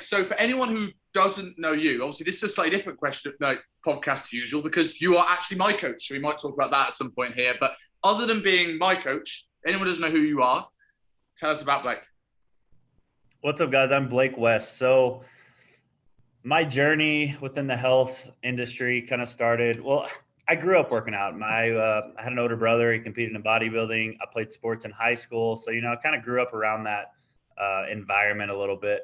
So for anyone who doesn't know you, obviously this is a slightly different question, no, podcast to usual, because you are actually my coach. So we might talk about that at some point here. But other than being my coach, anyone who doesn't know who you are, tell us about Blake. What's up, guys? I'm Blake West. So my journey within the health industry kind of started, well, I grew up working out. I had an older brother. He competed in bodybuilding. I played sports in high school. So, I kind of grew up around that environment a little bit.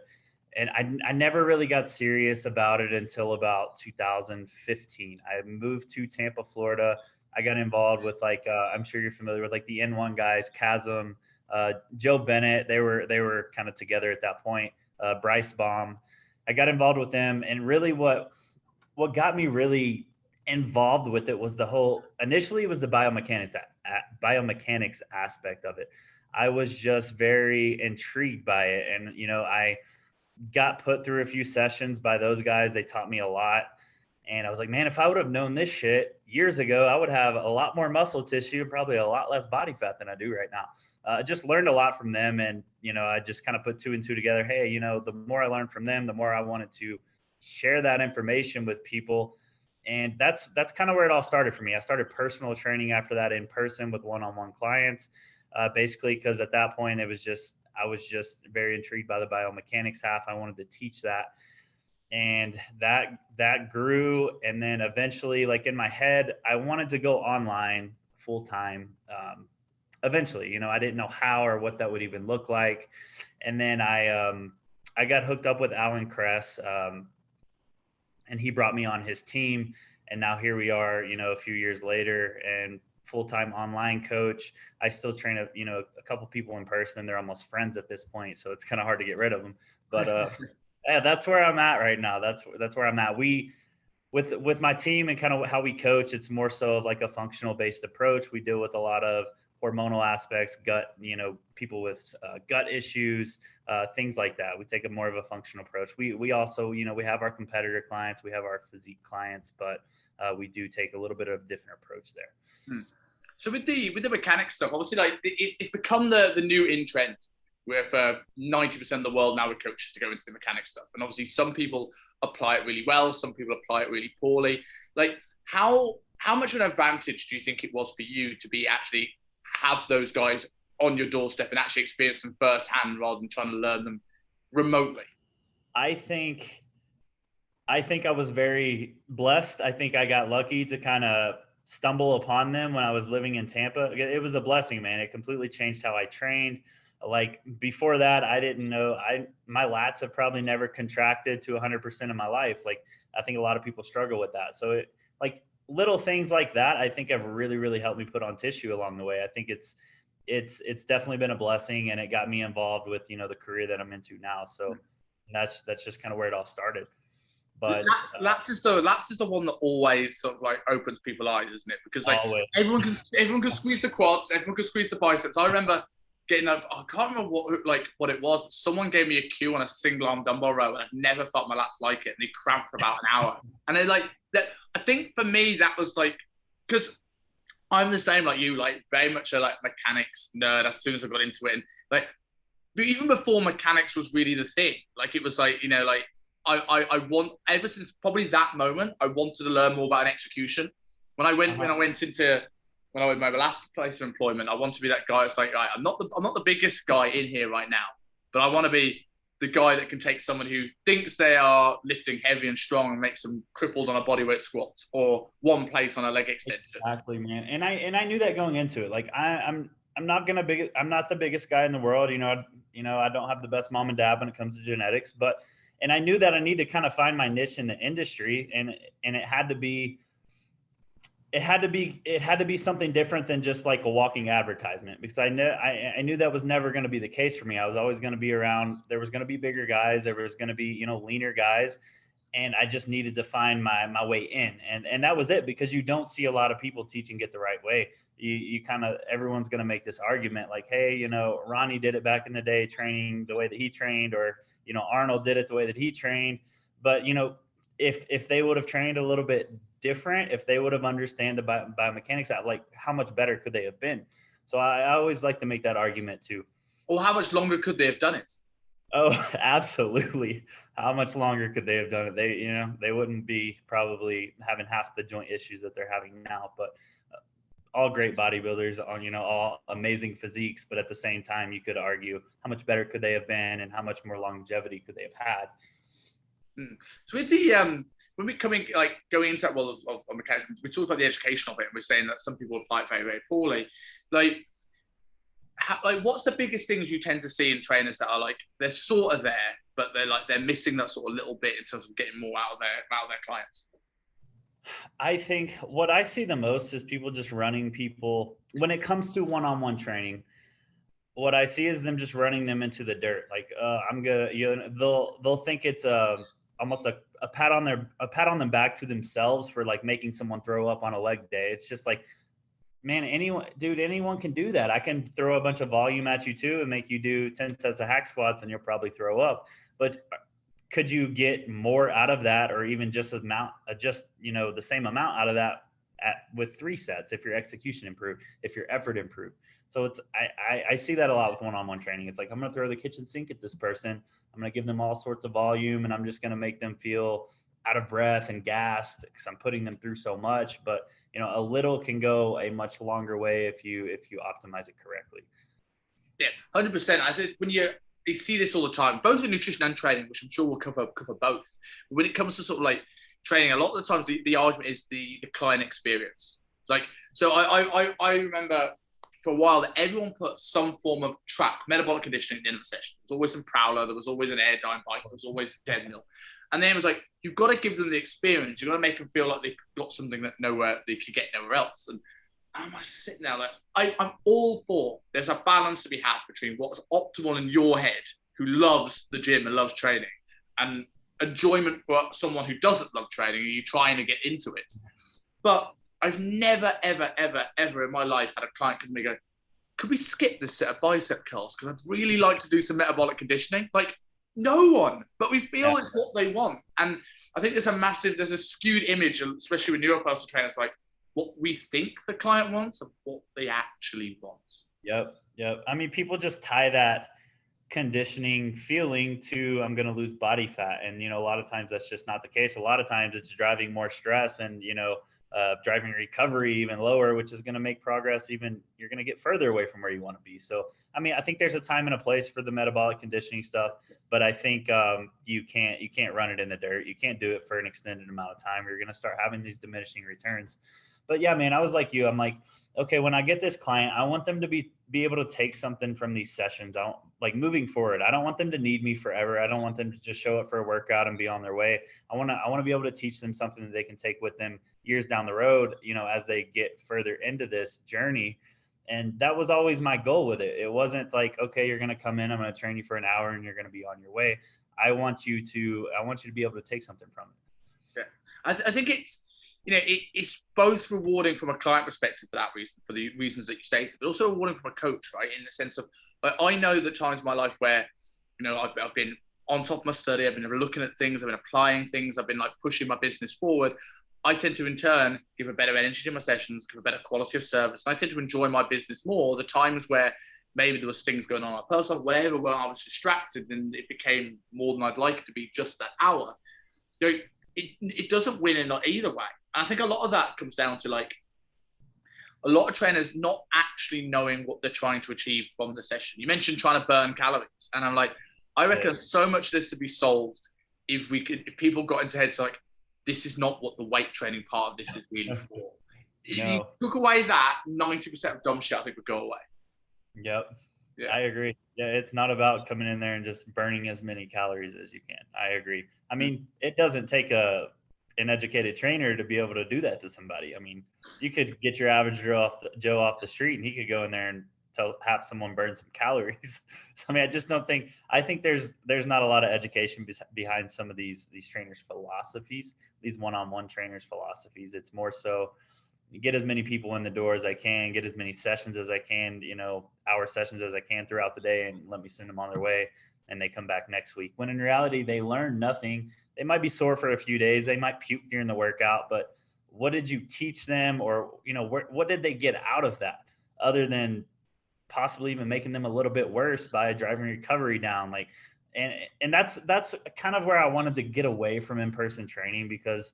And I never really got serious about it until about 2015. I moved to Tampa, Florida. I got involved with I'm sure you're familiar with the N1 guys, Chasm, Joe Bennett. They were kind of together at that point. Bryce Baum. I got involved with them, and really what got me really involved with it was initially it was the biomechanics aspect of it. I was just very intrigued by it. And, I got put through a few sessions by those guys. They taught me a lot. And I was like, man, if I would have known this shit years ago, I would have a lot more muscle tissue and probably a lot less body fat than I do right now. I just learned a lot from them. And, I just kind of put two and two together. Hey, the more I learned from them, the more I wanted to share that information with people. And that's kind of where it all started for me. I started personal training after that in person with one-on-one clients, basically because at that point I was just very intrigued by the biomechanics half. I wanted to teach that. And that grew. And then eventually, in my head, I wanted to go online full time. Eventually, I didn't know how or what that would even look like. And then I got hooked up with Alan Kress, and he brought me on his team. And now here we are, a few years later, and full-time online coach. I still train a couple people in person. They're almost friends at this point, so it's kind of hard to get rid of them. But yeah, that's where I'm at right now. That's where I'm at. With my team and kind of how we coach, it's more so of a functional based approach. We deal with a lot of hormonal aspects, gut, people with gut issues, things like that. We take a more of a functional approach. We also, we have our competitor clients, we have our physique clients, but we do take a little bit of a different approach there. So with the mechanics stuff, obviously, it's become the new in trend, where for 90% of the world now with coaches to go into the mechanics stuff. And obviously some people apply it really well, some people apply it really poorly. How much of an advantage do you think it was for you to be actually have those guys on your doorstep and actually experience them firsthand rather than trying to learn them remotely? I think I was very blessed. I think I got lucky to kind of stumble upon them when I was living in Tampa. It was a blessing, man. It completely changed how I trained. Before that, I didn't know, my lats have probably never contracted to 100% of my life. I think a lot of people struggle with that. So little things like that, I think have really, really helped me put on tissue along the way. I think it's definitely been a blessing, and it got me involved with, the career that I'm into now. So that's just kind of where it all started. But lats is the one that always sort of opens people's eyes, isn't it? Because everyone can squeeze the quads, everyone can squeeze the biceps. I remember getting that. I can't remember what it was. Someone gave me a cue on a single arm dumbbell row, and I've never felt my lats like it. And they cramped for about an hour. And they that. I think for me that was because I'm the same like you, very much a mechanics nerd. As soon as I got into it, and but even before mechanics was really the thing, it was I want, ever since probably that moment, I wanted to learn more about an execution. When I went with my last place of employment, I want to be that guy. It's I'm not the biggest guy in here right now, but I want to be the guy that can take someone who thinks they are lifting heavy and strong and makes them crippled on a bodyweight squat or one plate on a leg extension. Exactly, man. And I knew that going into it. I'm not the biggest guy in the world. I don't have the best mom and dad when it comes to genetics, and I knew that I need to kind of find my niche in the industry, and it had to be something different than just a walking advertisement, because I knew that was never going to be the case for me. I was always going to be around. There was going to be bigger guys. There was going to be, leaner guys. And I just needed to find my way in. And that was it, because you don't see a lot of people teaching it the right way. You kind of, everyone's going to make this argument hey, Ronnie did it back in the day, training the way that he trained, or, Arnold did it the way that he trained. But, if they would have trained a little bit different, if they would have understand the biomechanics, how much better could they have been? So I always like to make that argument too. Or how much longer could they have done it? Oh, absolutely. How much longer could they have done it? They wouldn't be probably having half the joint issues that they're having now. But all great bodybuilders on, all amazing physiques. But at the same time, you could argue how much better could they have been and how much more longevity could they have had. So with the when we coming like going into that world of mechanics, we talked about the education of it, and we're saying that some people apply it very, very poorly. Like, what's the biggest things you tend to see in trainers that are like they're sort of there, but they're missing that sort of little bit in terms of getting more out of their clients? I think what I see the most is people just running people when it comes to one-on-one training. What I see is them just running them into the dirt. Like, I'm gonna, they'll think it's almost a pat on them back to themselves for like making someone throw up on a leg day. It's just like, man, anyone can do that. I can throw a bunch of volume at you too and make you do 10 sets of hack squats and you'll probably throw up. But could you get more out of that, or even just the same amount out of that with 3 sets if your execution improved, if your effort improved? So I see that a lot with one-on-one training. It's like, I'm going to throw the kitchen sink at this person. I'm going to give them all sorts of volume, and I'm just going to make them feel out of breath and gassed because I'm putting them through so much. But a little can go a much longer way if you optimize it correctly. Yeah, 100%. I think when you see this all the time, both in nutrition and training, which I'm sure we'll cover both. But when it comes to sort of like training, a lot of the times the argument is the client experience. Like, so I remember for a while that everyone put some form of track, metabolic conditioning at the end of the session. There was always some prowler, there was always an airdyne bike, there was always a dead meal. And then it was like, you've got to give them the experience. You've got to make them feel like they've got something that they could get nowhere else. And I'm sitting there like, I'm all for there's a balance to be had between what's optimal in your head, who loves the gym and loves training, and enjoyment for someone who doesn't love training and you're trying to get into it. But I've never, ever, ever, ever in my life had a client come to me go, could we skip this set of bicep curls? Because I'd really like to do some metabolic conditioning. Like, no one, but we feel it's what they want. And I think there's a skewed image, especially with newer personal trainers, like what we think the client wants and what they actually want. Yep. I mean, people just tie that conditioning feeling to, I'm going to lose body fat. And, a lot of times that's just not the case. A lot of times it's driving more stress and, driving recovery even lower, which is going to make progress you're going to get further away from where you want to be. So, I mean, I think there's a time and a place for the metabolic conditioning stuff, but I think you can't run it in the dirt. You can't do it for an extended amount of time. You're going to start having these diminishing returns. But yeah, man, I was like you. I'm like, okay, when I get this client, I want them to be able to take something from these sessions. I don't like moving forward. I don't want them to need me forever. I don't want them to just show up for a workout and be on their way. I want to be able to teach them something that they can take with them years down the road, as they get further into this journey. And that was always my goal with it. It wasn't like, okay, you're going to come in, I'm going to train you for an hour and you're going to be on your way. I want you to be able to take something from it. Yeah. I think it's both rewarding from a client perspective for that reason, for the reasons that you stated, but also rewarding from a coach, right? In the sense of, like, I know the times in my life where, I've been on top of my study, I've been looking at things, I've been applying things, I've been like pushing my business forward. I tend to in turn give a better energy to my sessions, give a better quality of service. And I tend to enjoy my business more. The times where maybe there was things going on in my personal life, whatever, where I was distracted and it became more than I'd like it to be just that hour. It doesn't win in either way. And I think a lot of that comes down to like a lot of trainers not actually knowing what they're trying to achieve from the session. You mentioned trying to burn calories, and I'm like, I reckon so much of this to be solved if people got into heads like, this is not what the weight training part of this is really for. If you took away that, 90% of dumb shit I think would go away. Yep. Yeah. I agree. Yeah, it's not about coming in there and just burning as many calories as you can. I agree. I mean, it doesn't take an educated trainer to be able to do that to somebody. I mean, you could get your average Joe off the street and he could go in there and have someone burn some calories. So, I mean, I just don't think, I think there's not a lot of education behind some of these trainers' philosophies, these one-on-one trainers' philosophies. It's more so get as many people in the door as I can, get as many sessions as I can, hour sessions as I can throughout the day, and let me send them on their way. And they come back next week. When in reality, they learn nothing. They might be sore for a few days. They might puke during the workout, but what did you teach them? Or, what did they get out of that other than possibly even making them a little bit worse by driving recovery down? Like, And that's kind of where I wanted to get away from in-person training, because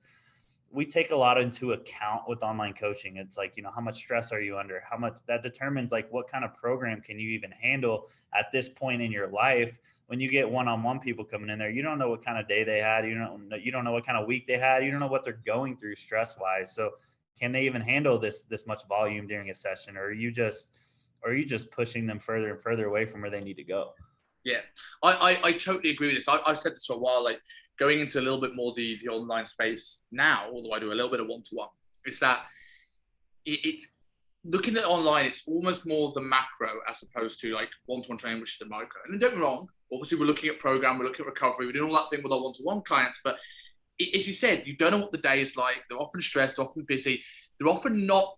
we take a lot into account with online coaching. It's like, how much stress are you under? How much that determines like what kind of program can you even handle at this point in your life. When you get one-on-one people coming in there, you don't know what kind of day they had. You don't know what kind of week they had. You don't know what they're going through stress-wise. So can they even handle this much volume during a session? Or are you just pushing them further and further away from where they need to go? Yeah, I totally agree with this. I've said this for a while, like going into a little bit more the online space now, although I do a little bit of one-to-one, is that it's looking at online, it's almost more the macro as opposed to like one-to-one training, which is the micro. And don't get me wrong, obviously we're looking at program, we're looking at recovery, we're doing all that thing with our one-to-one clients, but as you said, you don't know what the day is like. They're often stressed, they're often busy, they're often not.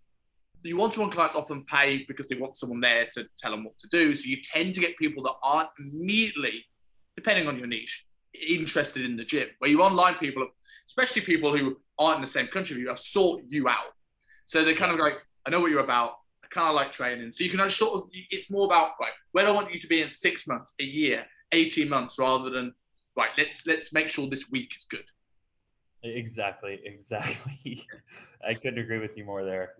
The one-to-one clients often pay because they want someone there to tell them what to do. So you tend to get people that aren't immediately, depending on your niche, interested in the gym. Where your online people, especially people who aren't in the same country, you have sought you out. So they're kind of like, I know what you're about. I kind of like training. So you can sort of, it's more about, right, where do I want you to be in 6 months, a year, 18 months, rather than, right, let's make sure this week is good. Exactly. I couldn't agree with you more there.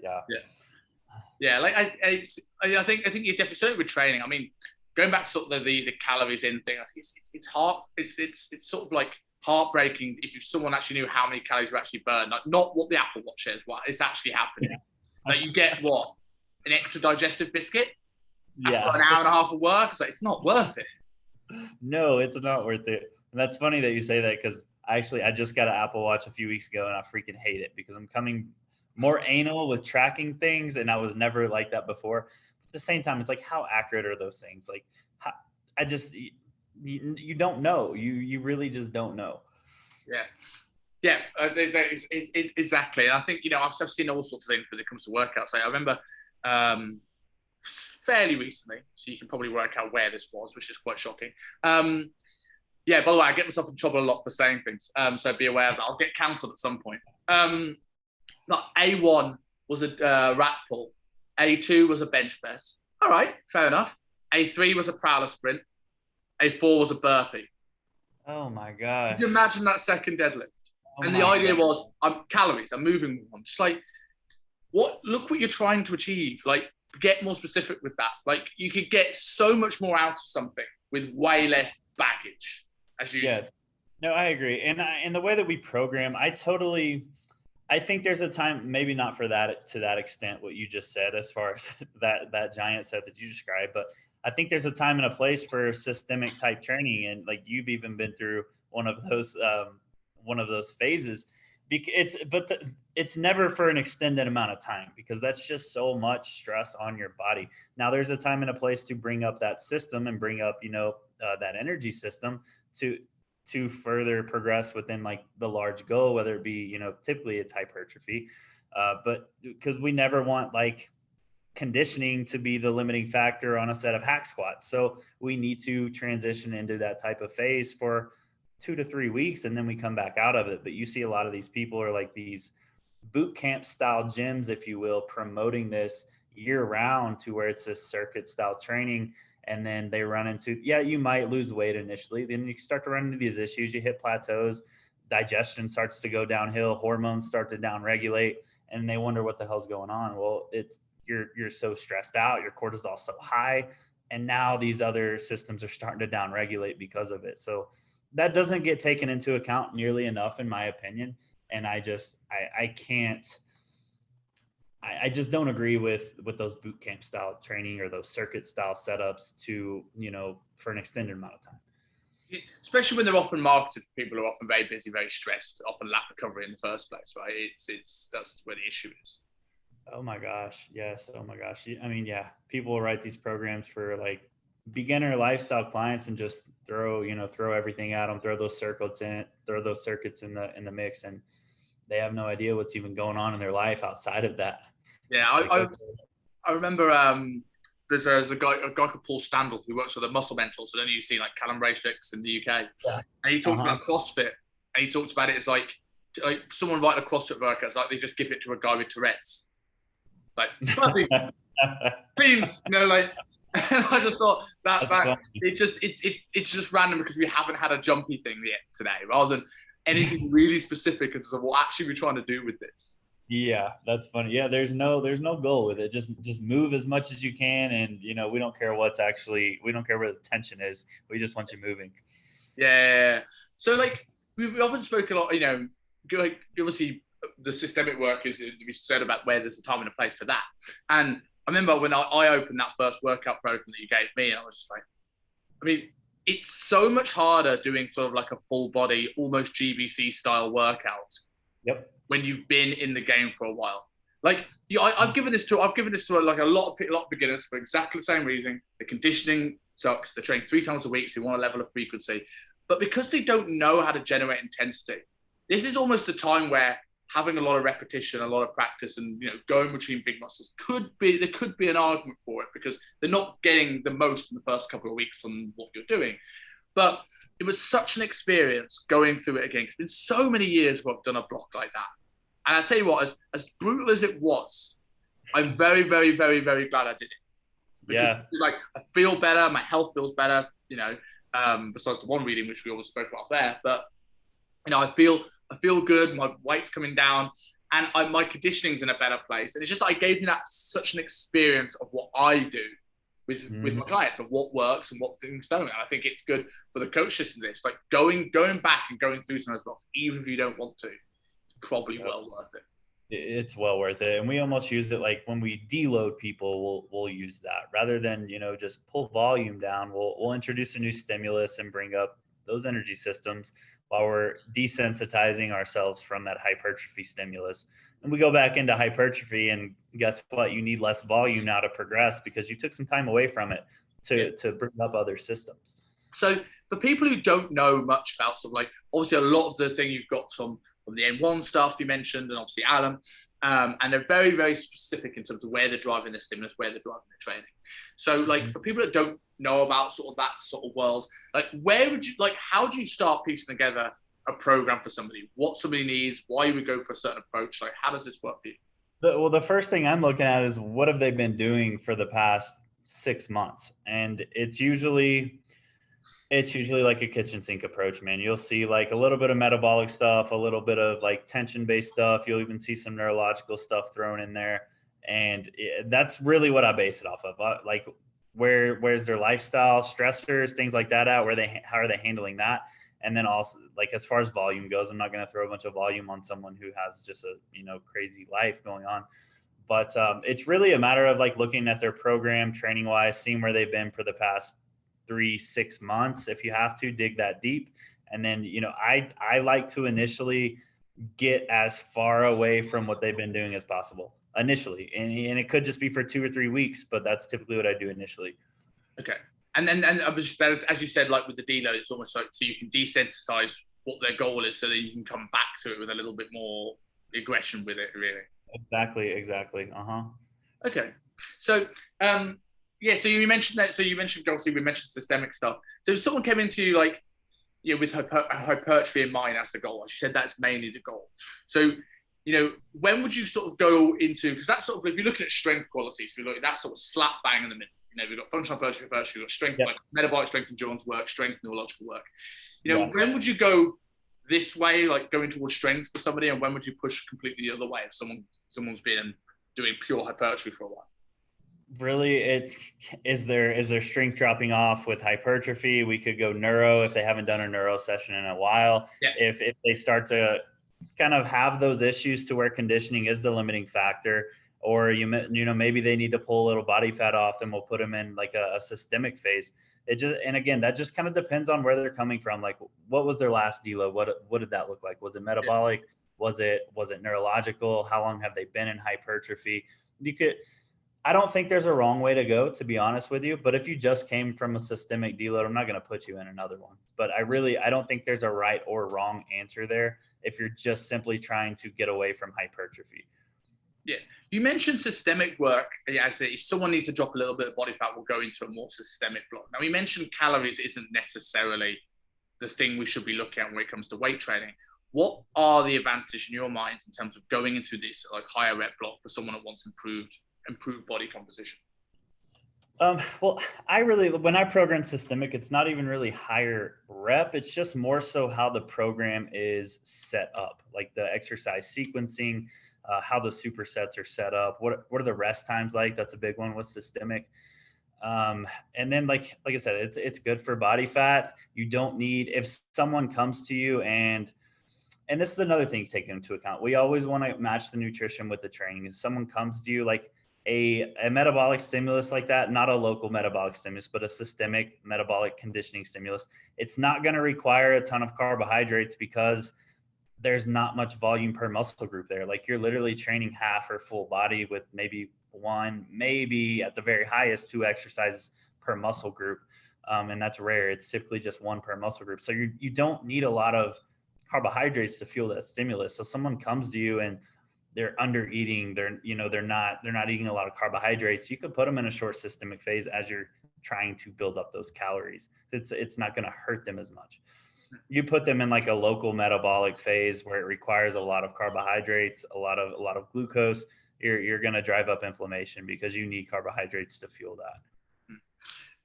Yeah, like I think you're definitely, certainly with training. I mean, going back to sort of the calories in thing, I think it's hard. It's sort of like heartbreaking if someone actually knew how many calories are actually burned. Like not what the Apple Watch says, what is actually happening. Like you get what, an extra digestive biscuit after an hour and a half of work. It's like, it's not worth it. No, it's not worth it. And that's funny that you say that, because I just got an Apple Watch a few weeks ago and I freaking hate it because I'm coming more anal with tracking things, and I was never like that before. At the same time, it's like, how accurate are those things? Like, you don't know. You really just don't know. Yeah, it's exactly. And I think, I've seen all sorts of things when it comes to workouts. Like, I remember fairly recently, so you can probably work out where this was, which is quite shocking. Yeah, by the way, I get myself in trouble a lot for saying things, so be aware that I'll get cancelled at some point. A1 was a rack pull. A2 was a bench press. All right, fair enough. A3 was a prowler sprint. A4 was a burpee. Oh my gosh. Can you imagine that second deadlift? And the idea was, calories, I'm moving on. Just like, look what you're trying to achieve. Like, get more specific with that. Like, you could get so much more out of something with way less baggage, as you said. No, I agree. And the way that we program, I think there's a time, maybe not for that to that extent, what you just said, as far as that giant set that you described, but I think there's a time and a place for systemic type training. And like, you've even been through one of those phases. It's never for an extended amount of time, because that's just so much stress on your body. Now there's a time and a place to bring up that system and bring up, that energy system to further progress within like the large goal, whether it be, typically it's hypertrophy. But because we never want like conditioning to be the limiting factor on a set of hack squats. So we need to transition into that type of phase for 2 to 3 weeks, and then we come back out of it. But you see a lot of these people are like these boot camp style gyms, if you will, promoting this year round to where it's a circuit style training. And then they run into, you might lose weight initially. Then you start to run into these issues. You hit plateaus, digestion starts to go downhill, hormones start to downregulate, and they wonder what the hell's going on. Well, you're so stressed out, your cortisol's so high, and now these other systems are starting to downregulate because of it. So that doesn't get taken into account nearly enough, in my opinion. And I just don't agree with those boot camp style training or those circuit style setups to, for an extended amount of time. Especially when they're often marketed for people who are often very busy, very stressed, often lack recovery in the first place, right? That's where the issue is. Oh my gosh. Yes. Oh my gosh. I mean, yeah, people will write these programs for like beginner lifestyle clients and just throw everything at them, throw those circuits in the mix, and they have no idea what's even going on in their life outside of that. Yeah, I remember there's a guy called Paul Standall who works for the Muscle Mentors. So then you see like Callum Raystrix in the UK, and he talked about CrossFit, and he talked about it as like someone writing a CrossFit workout. It's like they just give it to a guy with Tourette's. Like, please, like And I just thought that funny. it's just random because we haven't had a jumpy thing yet today, rather than anything really specific as to what actually we're trying to do with this. Yeah, that's funny. Yeah, there's no goal with it. Just move as much as you can, and we don't care we don't care where the tension is. We just want you moving. Yeah. So like we often spoke a lot, like obviously the systemic work is we said about where there's a time and a place for that. And I remember when I opened that first workout program that you gave me, and I was just like, I mean, it's so much harder doing sort of like a full body, almost GBC style workout. Yep. When you've been in the game for a while. Like I've given this to like a lot of beginners for exactly the same reason. The conditioning sucks. They train 3 times a week, so they want a level of frequency. But because they don't know how to generate intensity, this is almost a time where having a lot of repetition, a lot of practice, and going between big muscles could be an argument for it because they're not getting the most in the first couple of weeks from what you're doing. But it was such an experience going through it again. It's been so many years where I've done a block like that. And I tell you what, as brutal as it was, I'm very, very, very, very glad I did it. Because like I feel better, my health feels better, besides the one reading which we always spoke about there. But I feel good, my weight's coming down, and my conditioning's in a better place. And it's just I gave me that such an experience of what I do with my clients, of what works and what things don't. And I think it's good for the coach system. This like going back and going through some of those blocks, even if you don't want to, it's probably well worth it. It's well worth it. And we almost use it like when we deload people, we'll use that rather than, just pull volume down. We'll introduce a new stimulus and bring up those energy systems while we're desensitizing ourselves from that hypertrophy stimulus. And we go back into hypertrophy, and guess what? You need less volume now to progress because you took some time away from it to bring up other systems. So for people who don't know much about sort of like, obviously a lot of the thing you've got from the N1 stuff you mentioned, and obviously Alan, and they're very, very specific in terms of where they're driving their stimulus, where they're driving their training. So like for people that don't know about sort of that sort of world, like how do you start piecing together a program for somebody, what somebody needs, why you would go for a certain approach? Like how does this work for you? The first thing I'm looking at is what have they been doing for the past 6 months? And it's usually like a kitchen sink approach, man. You'll see like a little bit of metabolic stuff, a little bit of like tension-based stuff. You'll even see some neurological stuff thrown in there. And that's really what I base it off of. Like where's their lifestyle, stressors, things like that at, how are they handling that? And then also like as far as volume goes, I'm not going to throw a bunch of volume on someone who has just a, crazy life going on. But it's really a matter of like looking at their program training wise, seeing where they've been for the past 3-6 months. If you have to dig that deep. And then, I like to initially get as far away from what they've been doing as possible initially. And it could just be for 2 or 3 weeks, but that's typically what I do initially. Okay. And as you said, like with the deload, it's almost like so you can desensitize what their goal is so that you can come back to it with a little bit more aggression with it, really. Exactly. Okay. So, so you mentioned that. So you mentioned, obviously, we mentioned systemic stuff. So if someone came into you like, with hypertrophy in mind as the goal, as you said, that's mainly the goal. So, when would you sort of go into, because that's sort of, if you're looking at strength qualities, we look at that sort of slap bang in the middle. We've got functional hypertrophy, we've got strength, like metabolic strength, endurance work, strength, neurological work. When would you go this way, like going towards strength for somebody, and when would you push completely the other way if someone's been doing pure hypertrophy for a while? Really, is there strength dropping off with hypertrophy? We could go neuro if they haven't done a neuro session in a while. Yeah. If they start to kind of have those issues to where conditioning is the limiting factor, or maybe they need to pull a little body fat off, and we'll put them in like a systemic phase. And again, that just kind of depends on where they're coming from. Like, what was their last deload? What did that look like? Was it metabolic? Yeah. Was it neurological? How long have they been in hypertrophy? I don't think there's a wrong way to go, to be honest with you. But if you just came from a systemic deload, I'm not going to put you in another one. But I don't think there's a right or wrong answer there if you're just simply trying to get away from hypertrophy. Yeah. You mentioned systemic work. Yeah, I say if someone needs to drop a little bit of body fat, we'll go into a more systemic block. Now, we mentioned calories isn't necessarily the thing we should be looking at when it comes to weight training. What are the advantages in your mind in terms of going into this like higher rep block for someone that wants improved body composition? Well, when I program systemic, it's not even really higher rep. It's just more so how the program is set up, like the exercise sequencing, how the supersets are set up. What are the rest times like? That's a big one with systemic. And then like I said, it's good for body fat. You don't need, if someone comes to you and this is another thing to take into account. We always want to match the nutrition with the training. If someone comes to you like a metabolic stimulus like that, not a local metabolic stimulus, but a systemic metabolic conditioning stimulus, it's not going to require a ton of carbohydrates because there's not much volume per muscle group there. Like you're literally training half or full body with maybe one, maybe at the very highest 2 exercises per muscle group. And that's rare. It's typically just 1 per muscle group. So you don't need a lot of carbohydrates to fuel that stimulus. So someone comes to you and they're under eating, they're not eating a lot of carbohydrates. You could put them in a short systemic phase as you're trying to build up those calories. It's not going to hurt them as much. You put them in like a local metabolic phase where it requires a lot of carbohydrates, a lot of glucose, you're going to drive up inflammation because you need carbohydrates to fuel that.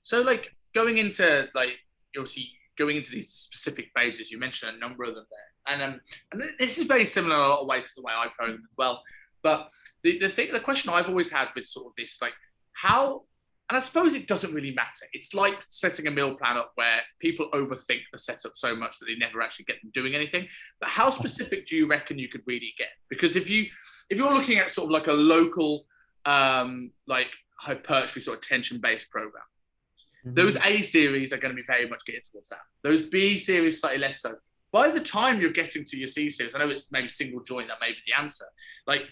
So like going into these specific phases, you mentioned a number of them there, and this is very similar in a lot of ways to the way I program as well. But the question I've always had with sort of this, like how, and I suppose it doesn't really matter. It's like setting a meal plan up where people overthink the setup so much that they never actually get them doing anything. But how specific do you reckon you could really get? Because if you're looking at sort of like a local like hypertrophy sort of tension-based program, those A series are going to be very much getting towards that. Those B series slightly less so. By the time you're getting to your C series, I know it's maybe single joint that may be the answer. Like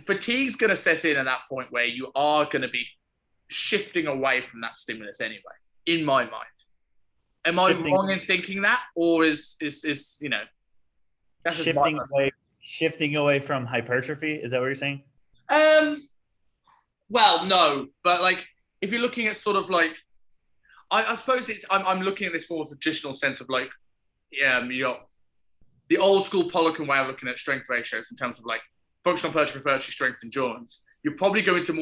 fatigue's going to set in at that point where you are going to be shifting away from that stimulus anyway. In my mind, am I wrong in thinking that, or is that's shifting away from hypertrophy? Is that what you're saying? Well, no, but like if you're looking at sort of like. I suppose I'm looking at this from a traditional sense of like, you got the old school Poliquin way of looking at strength ratios in terms of like functional hypertrophy, strength, endurance. You're probably going to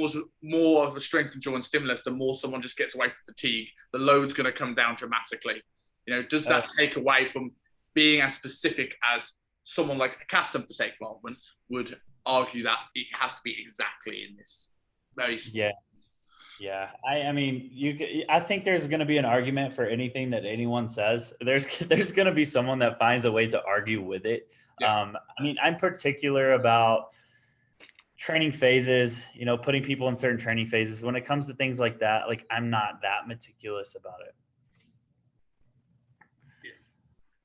more of a strength endurance stimulus the more someone just gets away from fatigue. The load's going to come down dramatically. Does that take away from being as specific as someone like a Kassem, for sake of argument, would argue that it has to be exactly in this very small. Yeah. I mean, I think there's going to be an argument for anything that anyone says. There's going to be someone that finds a way to argue with it. Yeah. I mean, I'm particular about training phases, putting people in certain training phases. When it comes to things like that, like I'm not that meticulous about it.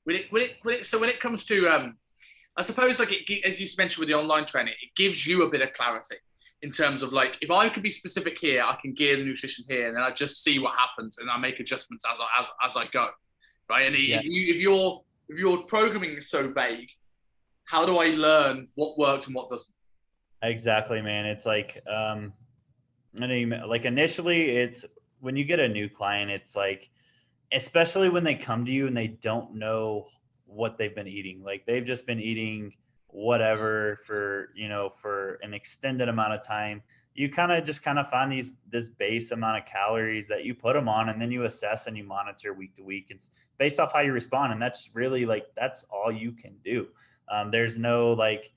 Yeah. So when it comes to, I suppose like as you mentioned with the online training, it gives you a bit of clarity. In terms of like, if I could be specific here, I can gear the nutrition here, and then I just see what happens, and I make adjustments as I go, right? And if your programming is so vague, how do I learn what works and what doesn't? Exactly, man. It's like, like initially, it's when you get a new client, it's like, especially when they come to you and they don't know what they've been eating, like they've just been eating whatever for an extended amount of time. You kind of find this base amount of calories that you put them on, and then you assess and you monitor week to week. It's based off how you respond, and that's really like that's all you can do. There's no like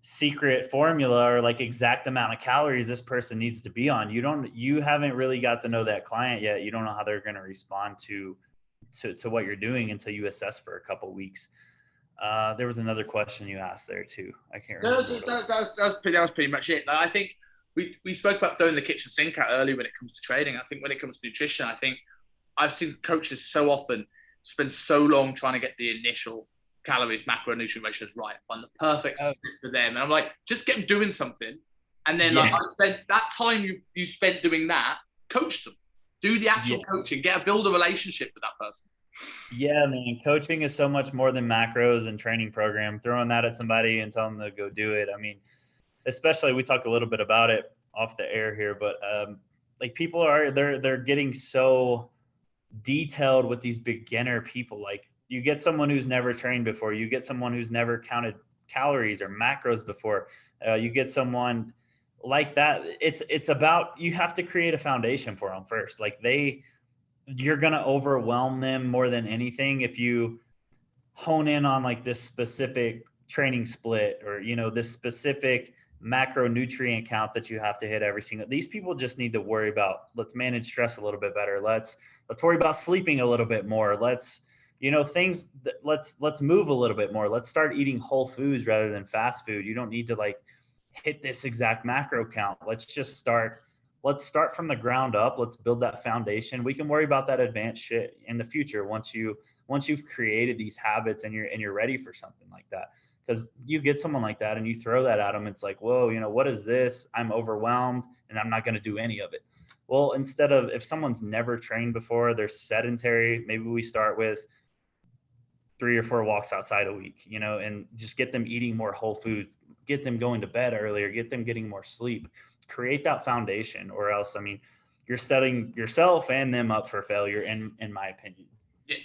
secret formula or like exact amount of calories this person needs to be on. You haven't really got to know that client yet. You don't know how they're going to respond to what you're doing until you assess for a couple weeks. There was another question you asked there too. I can't remember. That was pretty much it. Like, I think we spoke about throwing the kitchen sink out early when it comes to training. I think when it comes to nutrition, I think I've seen coaches so often spend so long trying to get the initial calories, macronutrient ratios right, find the perfect split for them. And I'm like, just get them doing something. And then like, I spent that time you spent doing that, coach them. Do the actual coaching, build a relationship with that person. Yeah, man, coaching is so much more than macros and training program. Throwing that at somebody and telling them to go do it. I mean, especially we talk a little bit about it off the air here, but like people they're getting so detailed with these beginner people. Like you get someone who's never trained before, you get someone who's never counted calories or macros before, you get someone like that, it's about, you have to create a foundation for them first. Like you're going to overwhelm them more than anything if you hone in on like this specific training split, or, you know, this specific macronutrient count that you have to hit every single. These people just need to worry about, let's manage stress a little bit better. Let's worry about sleeping a little bit more. Let's, you know, things that, let's move a little bit more. Let's start eating whole foods rather than fast food. You don't need to like hit this exact macro count. Let's start from the ground up. Let's build that foundation. We can worry about that advanced shit in the future once you've created these habits and you're ready for something like that. Because you get someone like that and you throw that at them, it's like, whoa, you know, what is this? I'm overwhelmed and I'm not going to do any of it. Well, instead of, if someone's never trained before, they're sedentary, maybe we start with 3 or 4 walks outside a week, you know, and just get them eating more whole foods, get them going to bed earlier, get them getting more sleep, create that foundation, or else, I mean, you're setting yourself and them up for failure, in my opinion. Yeah,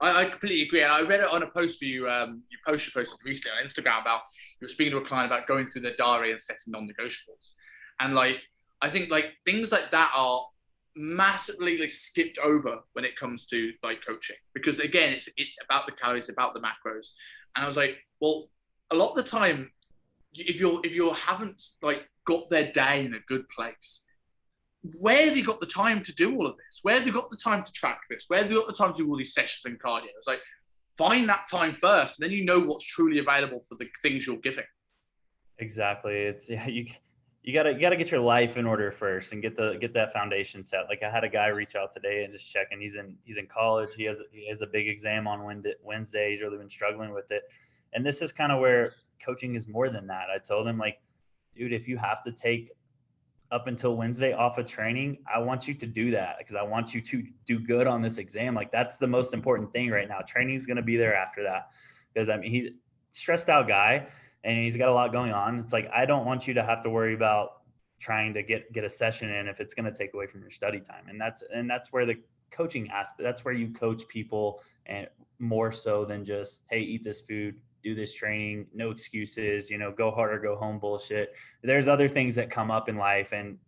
I completely agree. And I read it on a post for you. You posted recently on Instagram about, you were speaking to a client about going through their diary and setting non-negotiables. And like, I think like things like that are massively like skipped over when it comes to like coaching, because again, it's about the calories, about the macros. And I was like, well, a lot of the time, if you haven't like got their day in a good place, where have you got the time to do all of this? Where have you got the time to track this? Where have you got the time to do all these sessions and cardio? It's like, find that time first, and then you know what's truly available for the things you're giving. Exactly. It's, yeah, you gotta get your life in order first and get that foundation set. Like, I had a guy reach out today and just checking. He's in college. He has a big exam on Wednesday. He's really been struggling with it. And this is kind of where coaching is more than that. I told him, like, dude, if you have to take up until Wednesday off of training, I want you to do that, because I want you to do good on this exam. Like, that's the most important thing right now. Training is going to be there after that, because I mean, he's a stressed out guy and he's got a lot going on. It's like, I don't want you to have to worry about trying to get a session in if it's going to take away from your study time. And that's where the coaching aspect, that's where you coach people, and more so than just, hey, eat this food, do this training, no excuses, you know, go hard or go home bullshit. There's other things that come up in life, and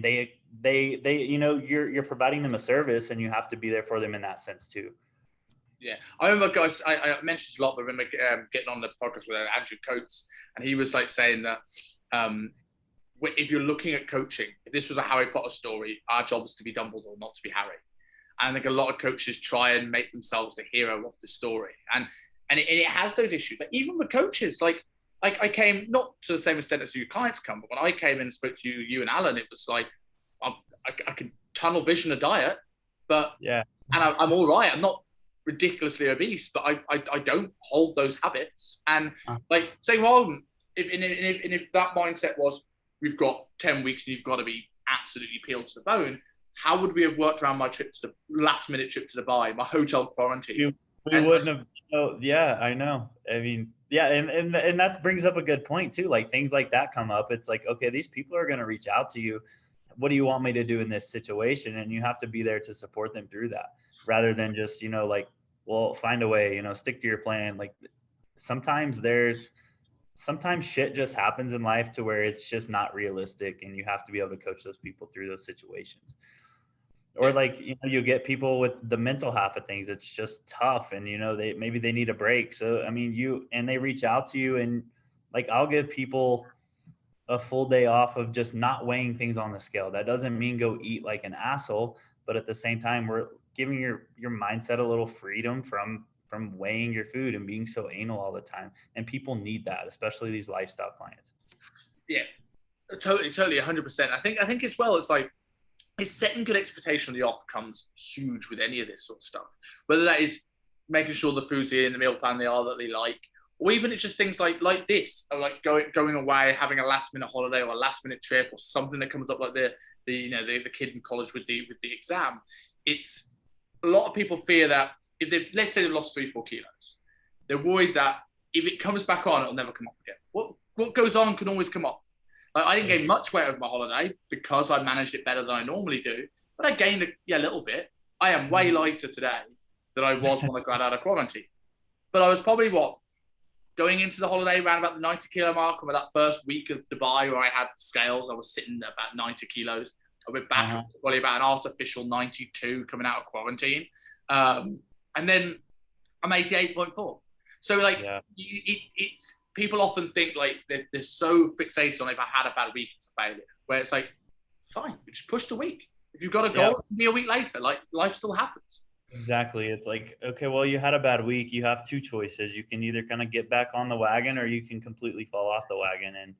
they, you know, you're providing them a service, and you have to be there for them in that sense too. Yeah, I remember, guys, I mentioned this a lot, but I remember getting on the podcast with Andrew Coates, and he was like saying that if you're looking at coaching, if this was a Harry Potter story, our job is to be Dumbledore, not to be Harry. And I think a lot of coaches try and make themselves the hero of the story, and it has those issues. Like, even with coaches, like I came, not to the same extent as your clients come, but when I came in and spoke to you and Alan, it was like, I could tunnel vision a diet, but yeah, and I'm all right. I'm not ridiculously obese, but I don't hold those habits. And like, say, well, if that mindset was, we've got 10 weeks and you've got to be absolutely peeled to the bone, how would we have worked around my trip to the last minute trip to Dubai, my hotel quarantine? We wouldn't have. Oh, yeah, I know. I mean, yeah, and that brings up a good point too. Like, things like that come up. It's like, okay, these people are going to reach out to you. What do you want me to do in this situation? And you have to be there to support them through that, rather than just, you know, like, well, find a way, you know, stick to your plan. Like, sometimes shit just happens in life to where it's just not realistic, and you have to be able to coach those people through those situations. Or, like, you know, you get people with the mental half of things. It's just tough, and, you know, maybe they need a break. So, I mean, they reach out to you, and like, I'll give people a full day off of just not weighing things on the scale. That doesn't mean go eat like an asshole, but at the same time, we're giving your mindset a little freedom from weighing your food and being so anal all the time. And people need that, especially these lifestyle clients. Yeah, totally 100%. I think as well, it's like, it's setting good expectation on the off comes huge with any of this sort of stuff. Whether that is making sure the foods in the meal plan they are that they like, or even it's just things like this, or like going away, having a last minute holiday or a last minute trip, or something that comes up like the kid in college with the exam. It's a lot of people fear that if let's say they've lost 3-4 kilos, they're worried that if it comes back on, it'll never come off again. What goes on can always come off. Like, I didn't gain much weight over my holiday because I managed it better than I normally do, but I gained a little bit. I am way lighter today than I was when I got out of quarantine. But I was probably, going into the holiday around about the 90 kilo mark, and with that first week of Dubai where I had scales, I was sitting at about 90 kilos. I went back up to probably about an artificial 92 coming out of quarantine. And then I'm 88.4. So like it's people often think like they're so fixated on if I had a bad week, it's a failure. Where it's like, fine, you just push the week. If you've got a goal, it can be a week later. Like life still happens. Exactly. It's like, okay, well, you had a bad week. You have two choices. You can either kind of get back on the wagon or you can completely fall off the wagon.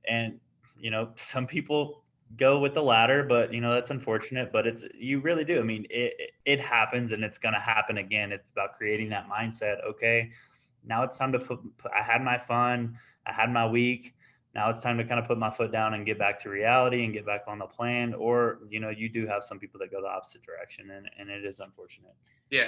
And, you know, some people go with the latter, but you know, that's unfortunate, but you really do. I mean, it happens and it's going to happen again. It's about creating that mindset. Okay, now it's time to I had my fun. I had my week. Now it's time to kind of put my foot down and get back to reality and get back on the plan. Or, you know, you do have some people that go the opposite direction, and it is unfortunate. Yeah.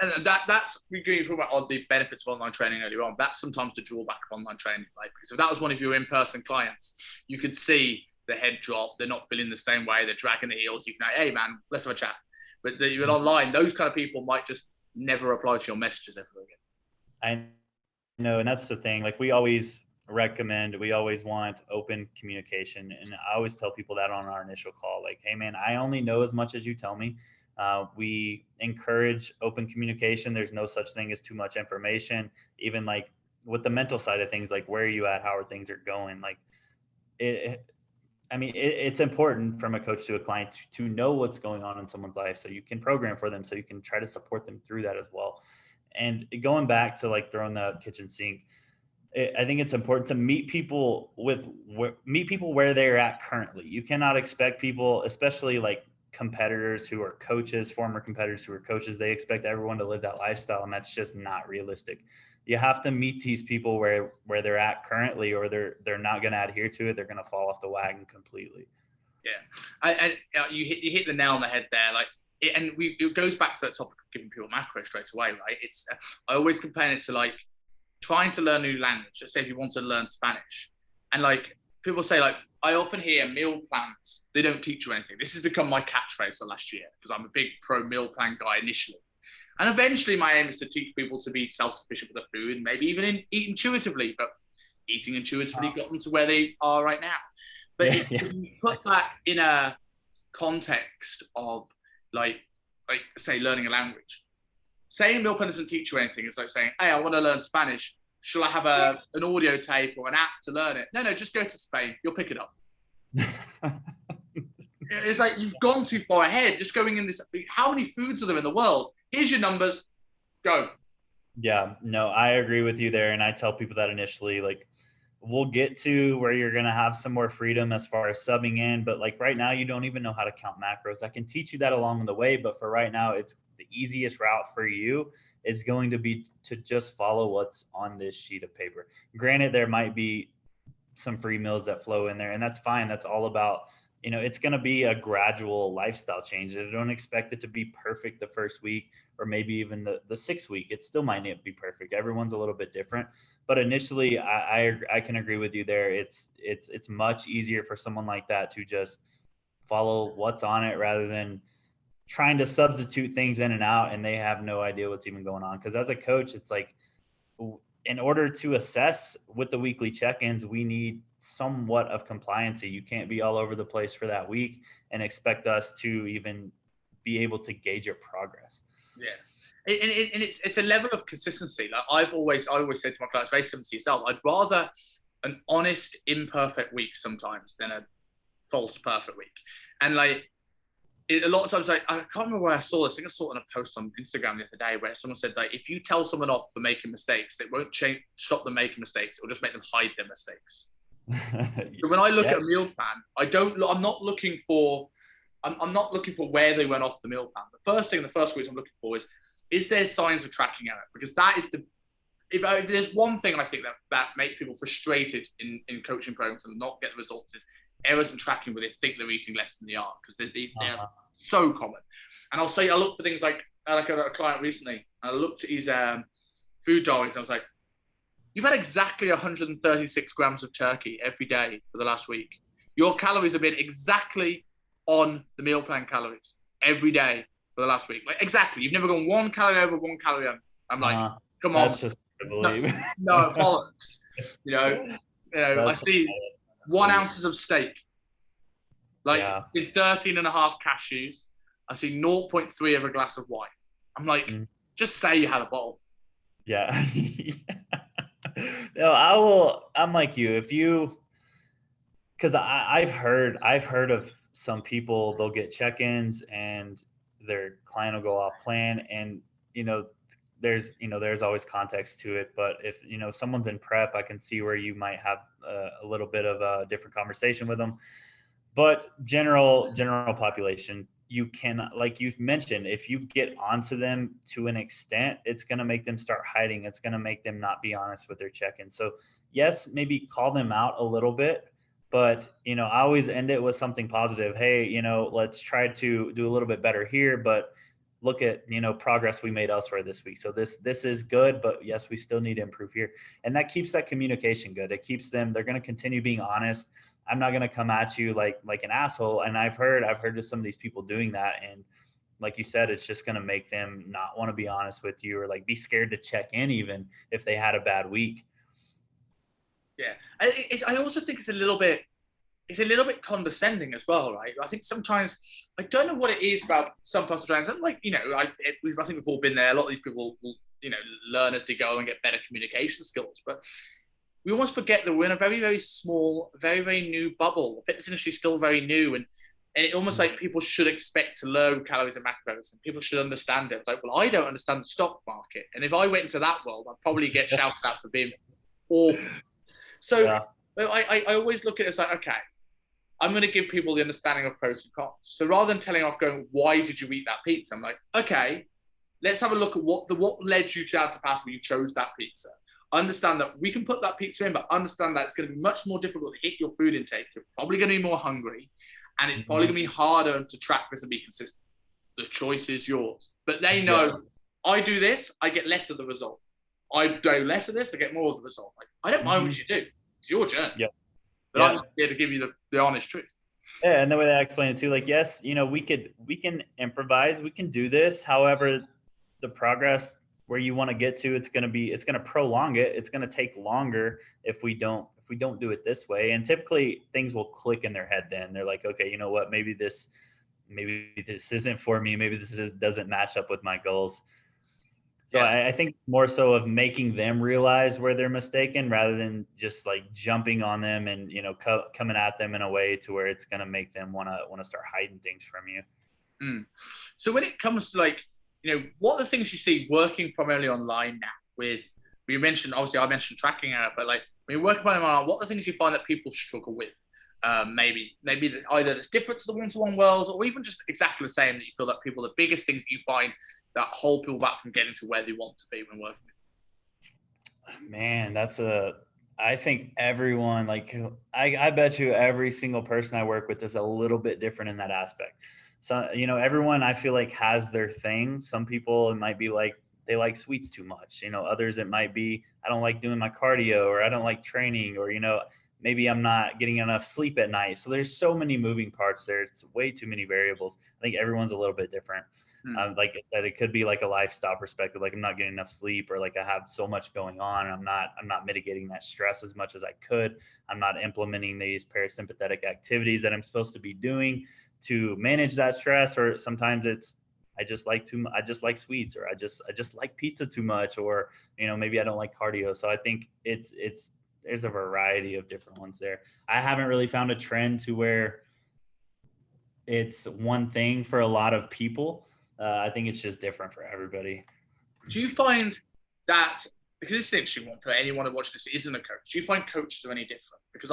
And that's, we talk about all the benefits of online training earlier on. That's sometimes the drawback of online training. Like, because if that was one of your in-person clients, you could see the head drop. They're not feeling the same way. They're dragging the heels. You can like, hey, man, let's have a chat. But online, those kind of people might just never reply to your messages ever again. I know. And that's the thing. Like, we always want open communication, and I always tell people that on our initial call, like, hey man, I only know as much as you tell me. We encourage open communication. There's no such thing as too much information. Even like with the mental side of things, like where are you at, how are things going, like it's important from a coach to a client to know what's going on in someone's life, so you can program for them, so you can try to support them through that as well. And going back to like throwing the kitchen sink, I think it's important to meet people where they're at currently. You cannot expect people, especially like competitors who are coaches, former competitors who are coaches, they expect everyone to live that lifestyle, and that's just not realistic. You have to meet these people where they're at currently, or they're not going to adhere to it. They're going to fall off the wagon completely. Yeah, you hit the nail on the head there. Like, it goes back to that topic of giving people macro straight away, right? It's I always compare it to like trying to learn a new language. Let's say if you want to learn Spanish, and like people say, like I often hear meal plans, they don't teach you anything. This has become my catchphrase for last year because I'm a big pro meal plan guy initially. And eventually my aim is to teach people to be self-sufficient with their food, and maybe even eat intuitively, but eating intuitively got them to where they are right now. But if you put that in a context of like say learning a language, saying meal plan doesn't teach you anything. It's like saying, hey, I want to learn Spanish. Shall I have an audio tape or an app to learn it? No, just go to Spain. You'll pick it up. It's like you've gone too far ahead. Just going in this, how many foods are there in the world? Here's your numbers. Go. Yeah, no, I agree with you there. And I tell people that initially, like, we'll get to where you're going to have some more freedom as far as subbing in. But like right now, you don't even know how to count macros. I can teach you that along the way. But for right now, it's the easiest route for you is going to be to just follow what's on this sheet of paper. Granted, there might be some free meals that flow in there, and that's fine. That's all about, you know, it's going to be a gradual lifestyle change. I don't expect it to be perfect the first week or maybe even the 6th week. It still might not be perfect. Everyone's a little bit different. But initially, I can agree with you there. It's much easier for someone like that to just follow what's on it rather than trying to substitute things in and out, and they have no idea what's even going on. Because as a coach, it's like, in order to assess with the weekly check-ins, we need somewhat of compliancy. You can't be all over the place for that week and expect us to even be able to gauge your progress. Yeah. And it's a level of consistency. Like I always say to my clients, very similar to yourself, I'd rather an honest, imperfect week sometimes than a false perfect week. And like a lot of times, like I can't remember where I saw this. I think I saw it on a post on Instagram the other day where someone said that if you tell someone off for making mistakes, it won't stop them making mistakes. It will just make them hide their mistakes. So when I look at a meal plan, I'm not looking for where they went off the meal plan. The first week I'm looking for is there signs of tracking error? Because that is if there's one thing I think that makes people frustrated in coaching programs and not get the results is errors in tracking where they think they're eating less than they are, because they're so common. And I look for things like a client recently, and I looked at his food diaries, and I was like, you've had exactly 136 grams of turkey every day for the last week. Your calories have been exactly on the meal plan calories every day for the last week. Like exactly. You've never gone 1 calorie over, 1 calorie under. I'm like, come on. That's just I believe. No, bollocks. I That's see 1 ounces of steak. Like, yeah. I see 13 and a half cashews. I see 0.3 of a glass of wine. I'm like, just say you had a bottle. Yeah. No, I'm like you. If you, because I've heard of some people, they'll get check-ins and their client will go off plan, and there's always context to it. But if someone's in prep, I can see where you might have a little bit of a different conversation with them. But general population, you cannot, like you mentioned, if you get onto them to an extent, it's going to make them start hiding. It's going to make them not be honest with their check-in. So yes, maybe call them out a little bit, but I always end it with something positive. Hey, let's try to do a little bit better here, but look at progress we made elsewhere this week. So this is good, but yes, we still need to improve here. And that keeps that communication good. It keeps them, they're going to continue being honest. I'm not going to come at you like an asshole. And I've heard of some of these people doing that. And like you said, it's just going to make them not want to be honest with you, or like be scared to check in even if they had a bad week. Yeah. I also think it's a little bit condescending as well, right? I think sometimes, I don't know what it is about some personal trainers. Like, I think we've all been there. A lot of these people will, learn as they go and get better communication skills. But we almost forget that we're in a very, very small, very, very new bubble. The fitness industry is still very new, and it almost like people should expect to learn calories and macros, and people should understand it. It's like, well, I don't understand the stock market, and if I went into that world, I'd probably get shouted at for being awful. So yeah. I always look at it as like, okay, I'm going to give people the understanding of pros and cons. So rather than telling off going, why did you eat that pizza? I'm like, okay, let's have a look at what led you down the path where you chose that pizza. Understand that we can put that pizza in, but understand that it's going to be much more difficult to hit your food intake. You're probably going to be more hungry, and it's probably going to be harder to track this and be consistent. The choice is yours. But they know, I do this, I get less of the result. I do less of this, I get more of the result. Like, I don't mind what you do. It's your journey. Yeah. But I'm here to give you the honest truth. Yeah, and the way that I explain it too, like, yes, we can improvise, we can do this. However, the progress where you want to get to, it's going to prolong it. It's going to take longer if we don't do it this way. And typically things will click in their head. Then they're like, okay, you know what? Maybe this isn't for me. Maybe doesn't match up with my goals. So yeah. I think more so of making them realize where they're mistaken rather than just like jumping on them and, coming at them in a way to where it's going to make them want to start hiding things from you. So when it comes to like, what are the things you see working primarily online now with, I mentioned tracking error, but like when you're working primarily online, what are the things you find that people struggle with? Maybe either that's different to the one-to-one world, or even just exactly the same, that you feel that the biggest things that you find that hold people back from getting to where they want to be when working. Man, I think everyone, like, I bet you every single person I work with is a little bit different in that aspect. So, everyone I feel like has their thing. Some people, it might be like they like sweets too much. Others it might be, I don't like doing my cardio, or I don't like training, or, maybe I'm not getting enough sleep at night. So there's so many moving parts there. It's way too many variables. I think everyone's a little bit different. Like that, it could be like a lifestyle perspective. Like I'm not getting enough sleep, or like I have so much going on. I'm not mitigating that stress as much as I could. I'm not implementing these parasympathetic activities that I'm supposed to be doing to manage that stress. Or sometimes it's, I just like sweets, or I just like pizza too much, or, maybe I don't like cardio. So I think there's a variety of different ones there. I haven't really found a trend to where it's one thing for a lot of people. I think it's just different for everybody. Do you find that, because it's an interesting one for anyone who watches this isn't a coach, do you find coaches are any different? Because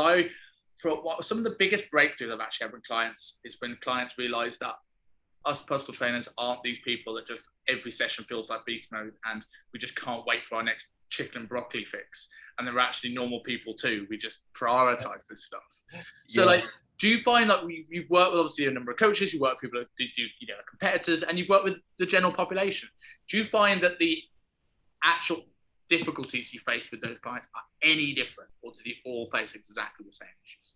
some of the biggest breakthroughs I've actually had with clients is when clients realize that us personal trainers aren't these people that just every session feels like beast mode and we just can't wait for our next chicken and broccoli fix. And they're actually normal people too. We just prioritize this stuff. So like, do you find that you've worked with obviously a number of coaches, you work with people that do competitors, and you've worked with the general population. Do you find that the actual difficulties you face with those clients are any different, or do they all face exactly the same issues?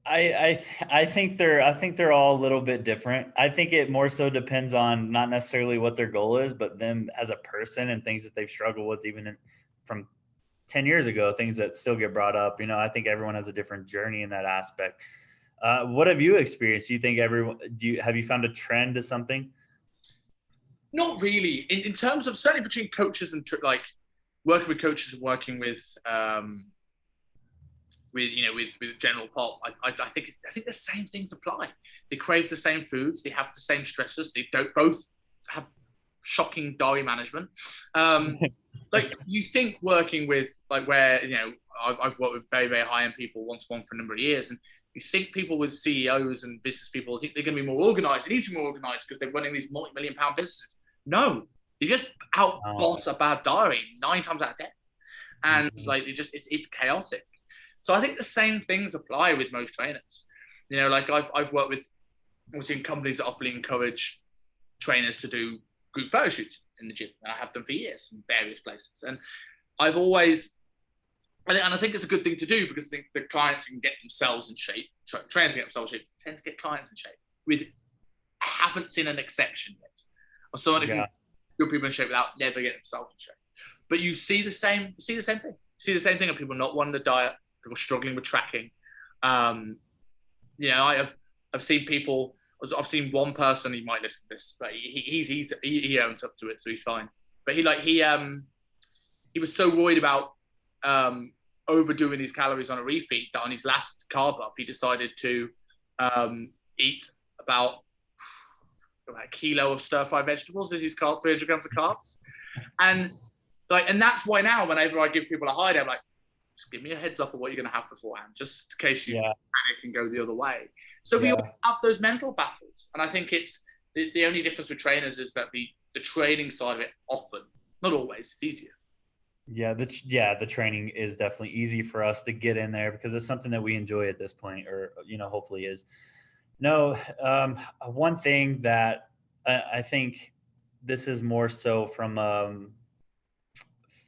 I think they're all a little bit different. I think it more so depends on not necessarily what their goal is, but them as a person and things that they've struggled with from 10 years ago, things that still get brought up. I think everyone has a different journey in that aspect. What have you experienced? Do you think have you found a trend to something? Not really. In terms of certainly between coaches and like working with coaches and working with general pop, I think the same things apply. They crave the same foods. They have the same stresses. They don't both have shocking diary management. Like you think working with like where I've worked with very very high end people one-to-one for a number of years, and you think people with CEOs and business people think they're going to be more organized. They need to be more organized because they're running these multi-million-pound businesses. No, they just outboss a bad diary 9 times out of 10, and like it's chaotic. So I think the same things apply with most trainers. Like I've worked with companies that often encourage trainers to do group photo shoots in the gym, and I have them for years in various places. And I've always, and I think it's a good thing to do because I think the clients can get themselves in shape. Sorry, trainers can get themselves in shape, tend to get clients in shape. I haven't seen an exception yet of someone who can get people in shape without never getting themselves in shape. But you see the same thing. You see the same thing of people not wanting to diet, people struggling with tracking. I've seen people. I've seen one person. He might listen to this, but he owns up to it, so he's fine. But he was so worried about overdoing his calories on a refeed that on his last carb up, he decided to eat about a kilo of stir-fry vegetables as his 300 grams of carbs, and that's why now whenever I give people a high day, I'm like, just give me a heads up of what you're going to have beforehand, just in case you panic and go the other way. So we all have those mental battles, and I think it's the only difference with trainers is that the training side of it often, not always, it's easier. The training is definitely easy for us to get in there because it's something that we enjoy at this point, or hopefully is. No, one thing that I think this is more so from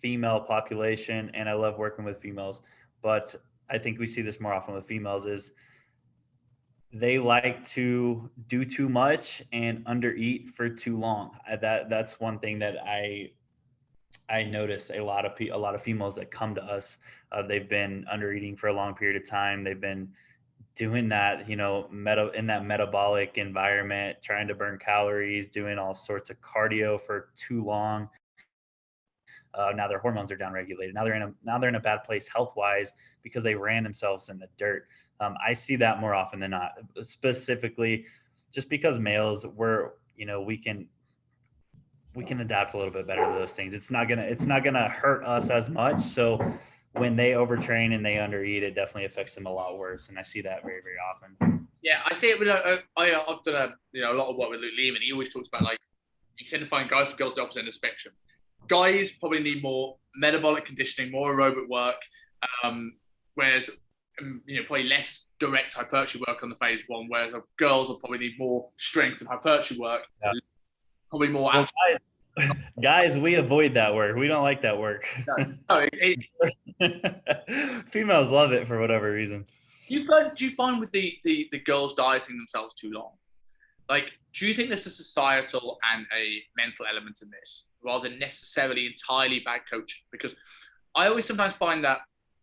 female population, and I love working with females, but I think we see this more often with females is they like to do too much and undereat for too long. That's one thing that I notice a lot of females that come to us. They've been undereating for a long period of time. They've been doing that, in that metabolic environment, trying to burn calories, doing all sorts of cardio for too long. Now their hormones are downregulated. Now they're in a bad place health wise because they ran themselves in the dirt. I see that more often than not, specifically just because males we can adapt a little bit better to those things. It's not gonna hurt us as much. So when they overtrain and they undereat, it definitely affects them a lot worse. And I see that very, very often. Yeah, I see it with I've done a lot of work with Luke Lehman. He always talks about you tend to find guys and girls the opposite end of the spectrum. Guys probably need more metabolic conditioning, more aerobic work, whereas probably less direct hypertrophy work on the phase one. Whereas girls will probably need more strength and hypertrophy work, probably more. Well, guys, we avoid that work. We don't like that work. No, females love it for whatever reason. Do you find with the girls dieting themselves too long? Like, do you think there's a societal and a mental element in this, rather than necessarily entirely bad coaching? Because I always sometimes find that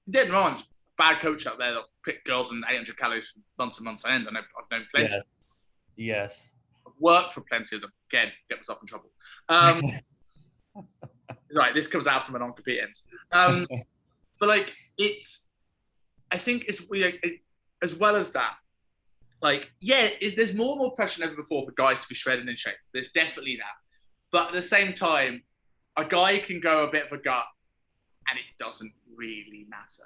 dead and wrong, bad coach out there that pick girls on 800 calories months and months on end. I've known plenty. Yes. I've worked for plenty of them. Again, get myself in trouble. Right, this comes after my non-compete ends. But I think it's as well as that. There's more and more pressure than ever before for guys to be shredded in shape. There's definitely that. But at the same time, a guy can go a bit of a gut, and it doesn't really matter.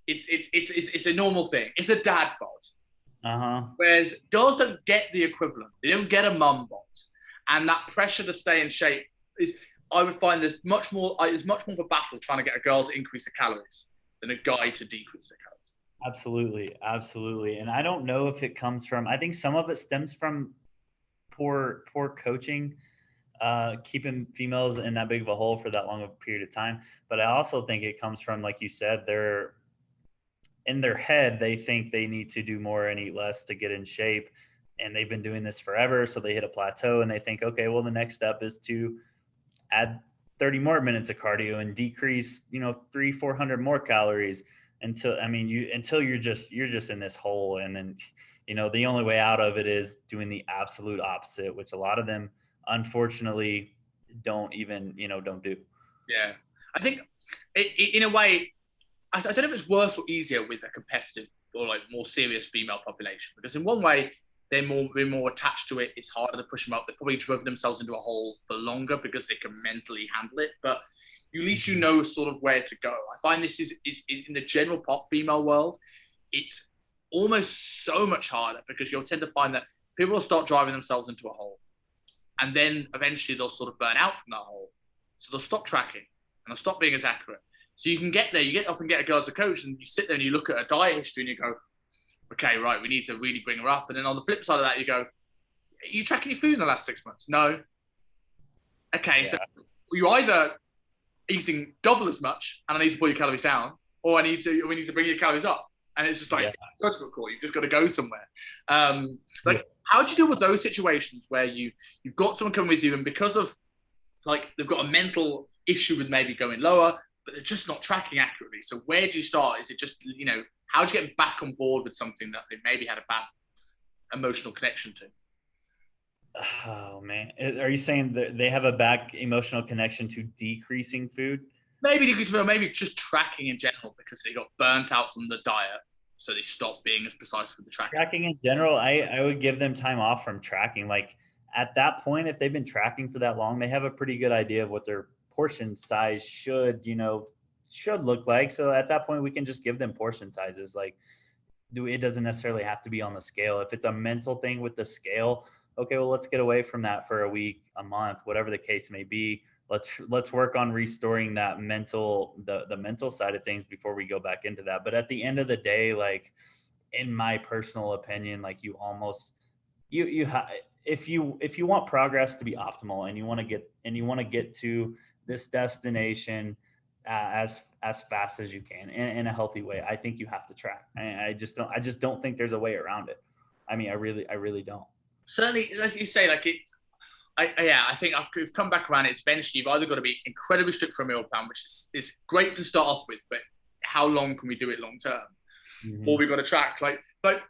It's a normal thing. It's a dad bod. Whereas girls don't get the equivalent. They don't get a mum bod, and that pressure to stay in shape is. I would find there's much more of a battle trying to get a girl to increase her calories than a guy to decrease their calories. Absolutely. And I don't know if it comes from, I think some of it stems from poor coaching, keeping females in that big of a hole for that long of a period of time. But I also think it comes from, like you said, in their head, they think they need to do more and eat less to get in shape. And they've been doing this forever. So they hit a plateau and they think, okay, well, the next step is to add 30 more minutes of cardio and decrease, 400 more calories until you're just in this hole. And then, the only way out of it is doing the absolute opposite, which a lot of them unfortunately don't even, don't do. Yeah. I think in a way, I don't know if it's worse or easier with a competitive or like more serious female population, because in one way they're more attached to it. It's harder to push them up. They've probably driven themselves into a hole for longer because they can mentally handle it. But at least you know sort of where to go. I find this is in the general pop female world, it's almost so much harder because you'll tend to find that people will start driving themselves into a hole, and then eventually they'll sort of burn out from that hole. So they'll stop tracking and they'll stop being as accurate. So you can get there. You often get a girl as a coach, and you sit there and you look at her diet history, and you go, "Okay, right, we need to really bring her up." And then on the flip side of that, you go, "Are you tracking your food in the last 6 months?" No. Okay, yeah. So you either eating double as much, and I need to pull your calories down, or we need to bring your calories up. And it's just like judgment call. You've just got to go somewhere. How do you deal with those situations where you've got someone coming with you, and because of like they've got a mental issue with maybe going lower, but they're just not tracking accurately. So where do you start? Is it just, how do you get them back on board with something that they maybe had a bad emotional connection to? Oh man. Are you saying that they have a bad emotional connection to decreasing food? Maybe decreasing food, or maybe just tracking in general because they got burnt out from the diet. So they stopped being as precise with the tracking. Tracking in general, I would give them time off from tracking. Like at that point, if they've been tracking for that long, they have a pretty good idea of what their portion size should look like. So at that point, we can just give them portion sizes. Like, it doesn't necessarily have to be on the scale. If it's a mental thing with the scale, okay, well, let's get away from that for a week, a month, whatever the case may be. Let's work on restoring that the mental side of things before we go back into that. But at the end of the day, like in my personal opinion, like if you want progress to be optimal and you want to get to this destination as fast as you can in a healthy way, I think you have to track. I just don't think there's a way around it. I mean, I really don't. Certainly, as you say, like I think we've come back around. It's eventually you've either got to be incredibly strict for a meal plan, which is great to start off with, but how long can we do it long term? Or we've got to track. But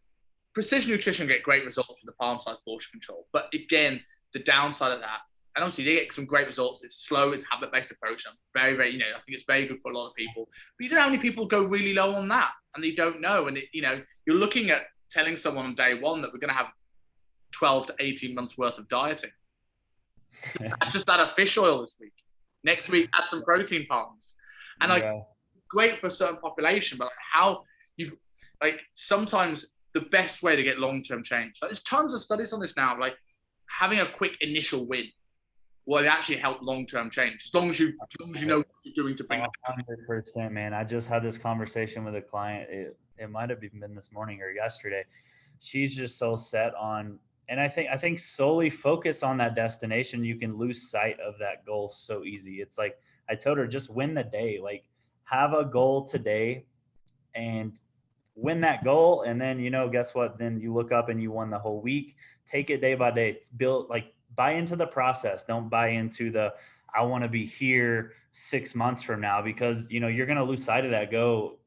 precision nutrition get great results with the palm size portion control. But again, the downside of that, and obviously they get some great results. It's slow, it's habit-based approach. I'm very, very, I think it's very good for a lot of people. But you don't know how many people go really low on that and they don't know. And you're looking at telling someone on day one that we're going to have 12 to 18 months worth of dieting. That's just add a fish oil this week. Next week, add some protein palms. And great for a certain population, but sometimes the best way to get long-term change. There's tons of studies on this now, like having a quick initial win will actually help long-term change. As long as you know what you're doing to bring it. 100%, man. I just had this conversation with a client. It might have even been this morning or yesterday. She's just so set on, and I think solely focus on that destination, you can lose sight of that goal so easy. It's like I told her, just win the day. Like have a goal today and win that goal. And then, guess what? Then you look up and you won the whole week. Take it day by day. Buy into the process. Don't buy into I want to be here 6 months from now, because, you're going to lose sight of that goal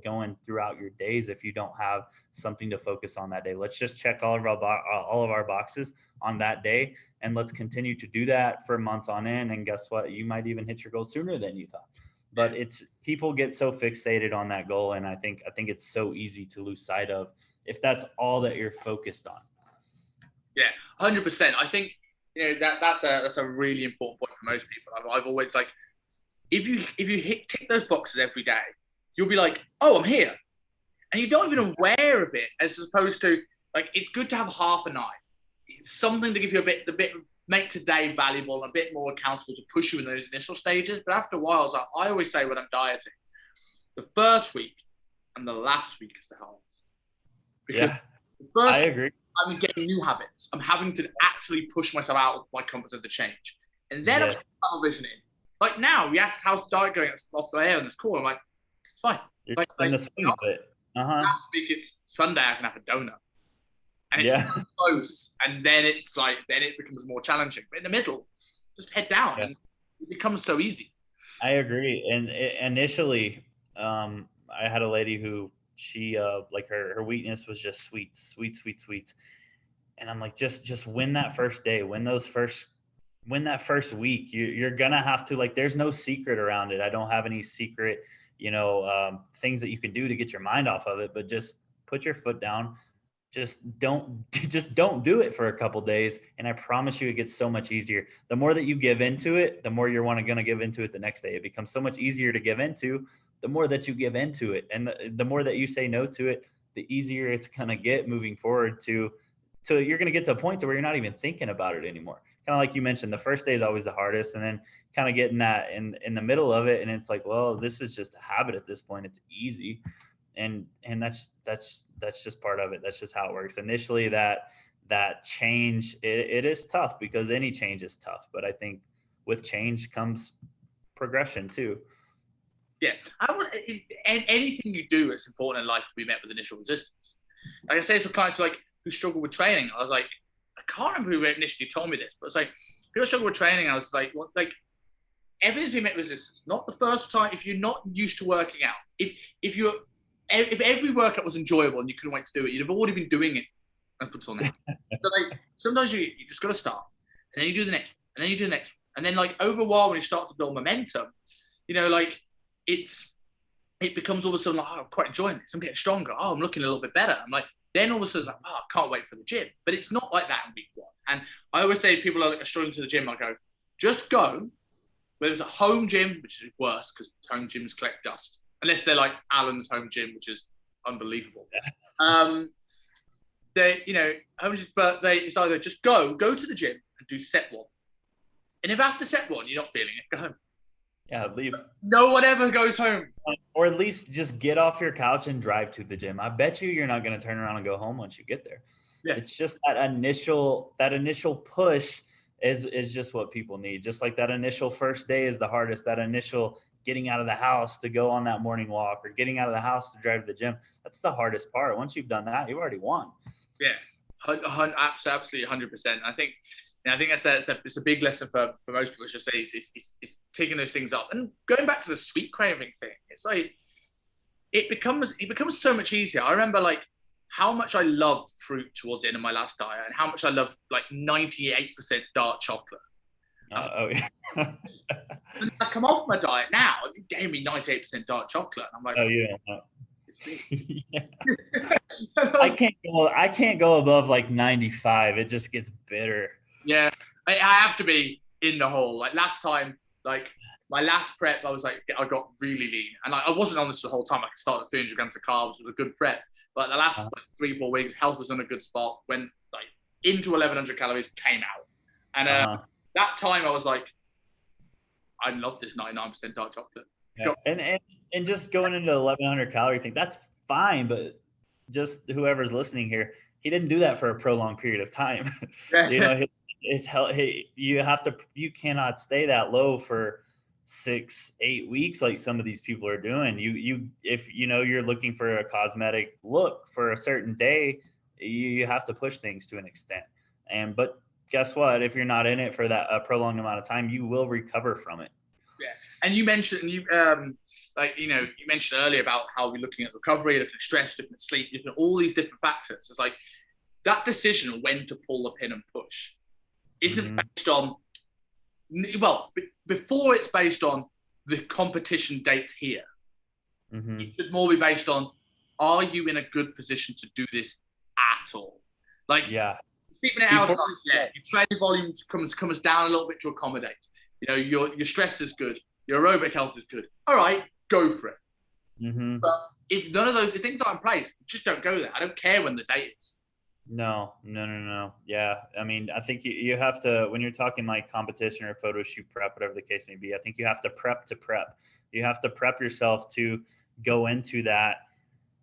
going throughout your days if you don't have something to focus on that day. Let's just check all of our boxes on that day, and let's continue to do that for months on end. And guess what? You might even hit your goal sooner than you thought. But people get so fixated on that goal, and I think it's so easy to lose sight of if that's all that you're focused on. Yeah, 100%. I think that's a really important point for most people. I've always if you tick those boxes every day, you'll be like, oh, I'm here, and you're not even aware of it. As opposed to it's good to have half a night, something to give you a bit make today valuable and a bit more accountable to push you in those initial stages. But after a while, I always say when I'm dieting, the first week and the last week is the hardest. Because the first I agree. I'm getting new habits. I'm having to actually push myself out of my comfort zone to change. And then I'm visioning. Like now, we asked how's the diet going off the air on this call. I'm like, it's fine. You're in Like the swing of it. last week it's Sunday, I can have a donut. And it's so Yeah. close. And then it's like, then it becomes more challenging. But in the middle, just head down Yeah. and it becomes so easy. I agree. And initially, I had a lady who she like her weakness was just sweets. And I'm like, just win that first day, win that first week. You're gonna have to, like, there's no secret around it. I don't have any secret, things that you can do to get your mind off of it, but just put your foot down. Just don't do it for a couple days, and I promise you it gets so much easier. The more that you give into it, the more you're gonna give into it the next day. It becomes so much easier to give into the more that you give into it, and the more that you say no to it, the easier it's gonna get moving forward to you're gonna get to a point to where you're not even thinking about it anymore. Kind of like you mentioned, the first day is always the hardest, and then kind of getting that in the middle of it, and it's like, well, this is just a habit at this point. It's easy, and that's just part of it. That's just how it works. Initially, that change, it is tough, because any change is tough, but I think with change comes progression too. Yeah. Anything you do that's important in life will be met with initial resistance. Like I say to clients who struggle with training, I was like, I can't remember who initially told me this, but it's like, people struggle with training. I was like, well, like, everything's been met with resistance. Not the first time. If you're not used to working out, if every workout was enjoyable and you couldn't wait to do it, you'd have already been doing it up until now. So like, sometimes you just got to start, and then you do the next one, and then you do the next one. And then like over a while, when you start to build momentum, like it becomes all of a sudden like, oh, I'm quite enjoying this. I'm getting stronger. Oh, I'm looking a little bit better. I'm like, then all of a sudden, like, oh, I can't wait for the gym. But it's not like that in week one. And I always say people are struggling to the gym, I go, just go. Whether it's a home gym, which is worse because home gyms collect dust, unless they're like Alan's home gym, which is unbelievable. It's either just go to the gym and do set one. And if after set one you're not feeling it, go home. Yeah, leave. No one ever goes home. Or at least just get off your couch and drive to the gym. I bet you're not going to turn around and go home once you get there. Yeah. It's just that initial push is just what people need. Just like that initial first day is the hardest. That initial getting out of the house to go on that morning walk, or getting out of the house to drive to the gym. That's the hardest part. Once you've done that, you've already won. Yeah, absolutely 100%. I think it's a big lesson for most people. Just say it's taking those things up and going back to the sweet craving thing. It's like it becomes so much easier. I remember like how much I loved fruit towards the end of my last diet, and how much I loved like 98% dark chocolate. Yeah. I come off my diet now. It gave me 98% dark chocolate. And I'm like, oh yeah. Yeah. I can't go above like 95. It just gets bitter. Yeah, I have to be in the hole. Like last time, like my last prep, I got really lean, and I wasn't on this the whole time. I could start at 300 grams of carbs. It was a good prep, but the last 3-4 weeks, health was in a good spot. Went like into 1100 calories, came out, and that time I was like, I love this 99% dark chocolate. Yeah. And just going into the 1100 calorie thing, that's fine, but just whoever's listening here, he didn't do that for a prolonged period of time. Yeah. You cannot stay that low for 6-8 weeks like some of these people are doing. If you're looking for a cosmetic look for a certain day, you have to push things to an extent. But guess what? If you're not in it for that prolonged amount of time, you will recover from it. Yeah, and you mentioned you mentioned earlier about how we're looking at recovery, looking at stress, looking at sleep, looking at all these different factors. It's like that decision of when to pull the pin and push isn't based on, well, before it's based on the competition dates here. It should more be based on, are you in a good position to do this at all? Like, yeah, keeping it outside, your training volumes comes down a little bit to accommodate. Your stress is good, your aerobic health is good. All right, go for it. But if none of those things are in place, just don't go there. I don't care when the date is. No. Yeah. I mean, I think you have to, when you're talking like competition or photo shoot prep, whatever the case may be, I think you have to prep. You have to prep yourself to go into that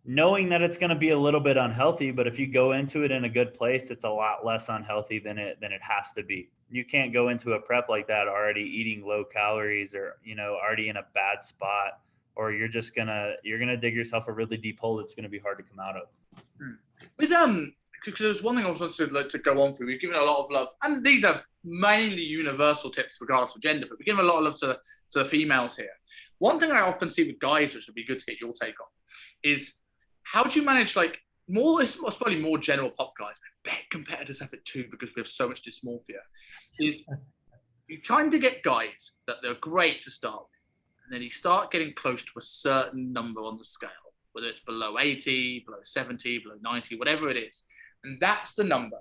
knowing that it's going to be a little bit unhealthy, but if you go into it in a good place, it's a lot less unhealthy than it has to be. You can't go into a prep like that already eating low calories or, already in a bad spot or you're gonna dig yourself a really deep hole that's gonna be hard to come out of. With because there's one thing I wanted to go on through. We've given a lot of love, and these are mainly universal tips regardless of gender, but we're giving a lot of love to the females here. One thing I often see with guys, which would be good to get your take on, is how do you manage it's probably more general pop guys, but competitors have it too because we have so much dysmorphia. Is you trying to get guys that they're great to start with, and then you start getting close to a certain number on the scale, whether it's below 80, below 70, below 90, whatever it is. And that's the number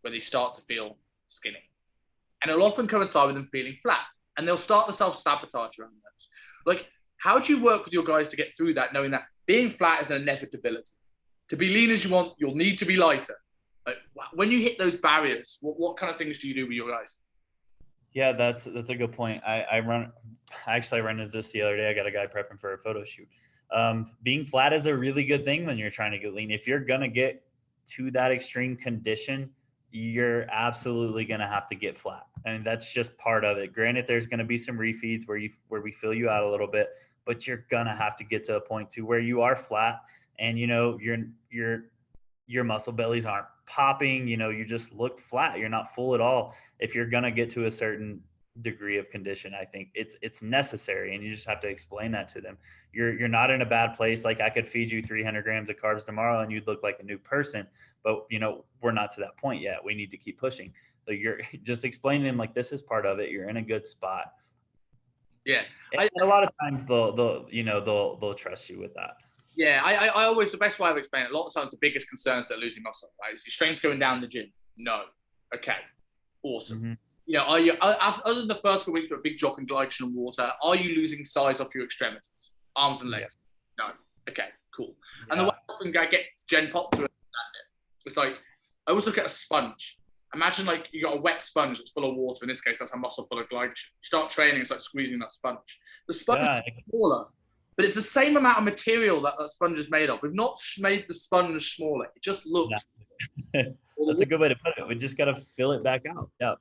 where they start to feel skinny. And it'll often coincide with them feeling flat. And they'll start to self-sabotage around those. Like, how do you work with your guys to get through that, knowing that being flat is an inevitability? To be lean as you want, you'll need to be lighter. Like, when you hit those barriers, what kind of things do you do with your guys? Yeah, that's a good point. I ran into this the other day. I got a guy prepping for a photo shoot. Being flat is a really good thing when you're trying to get lean. If you're going to get to that extreme condition, you're absolutely going to have to get flat. And that's just part of it. Granted, there's going to be some refeeds where we fill you out a little bit, but you're going to have to get to a point to where you are flat and, your muscle bellies aren't popping, you just look flat. You're not full at all. If you're going to get to a certain degree of condition, I think it's necessary, and you just have to explain that to them. You're not in a bad place. Like, I could feed you 300 grams of carbs tomorrow and you'd look like a new person, but we're not to that point yet. We need to keep pushing. So you're just explaining to them, like, this is part of it. You're in a good spot. Yeah. And a lot of times they'll trust you with that. Yeah, I always, the best way I've explained it, a lot of times the biggest concern is that losing muscle, right? Is your strength going down the gym? No. Okay. Awesome. Mm-hmm. Are you, other than the first couple weeks for a big drop in glycogen and water, are you losing size off your extremities, arms and legs? Yeah. No. Okay, cool. Yeah. And the way I often get Gen Pop to understand it, it's like, I always look at a sponge. Imagine you got a wet sponge that's full of water. In this case, that's a muscle full of glycogen. You start training, it's like squeezing that sponge. The sponge is smaller, but it's the same amount of material that sponge is made of. We've not made the sponge smaller. It just looks. That's a good way to put it. We just got to fill it back out. Yeah.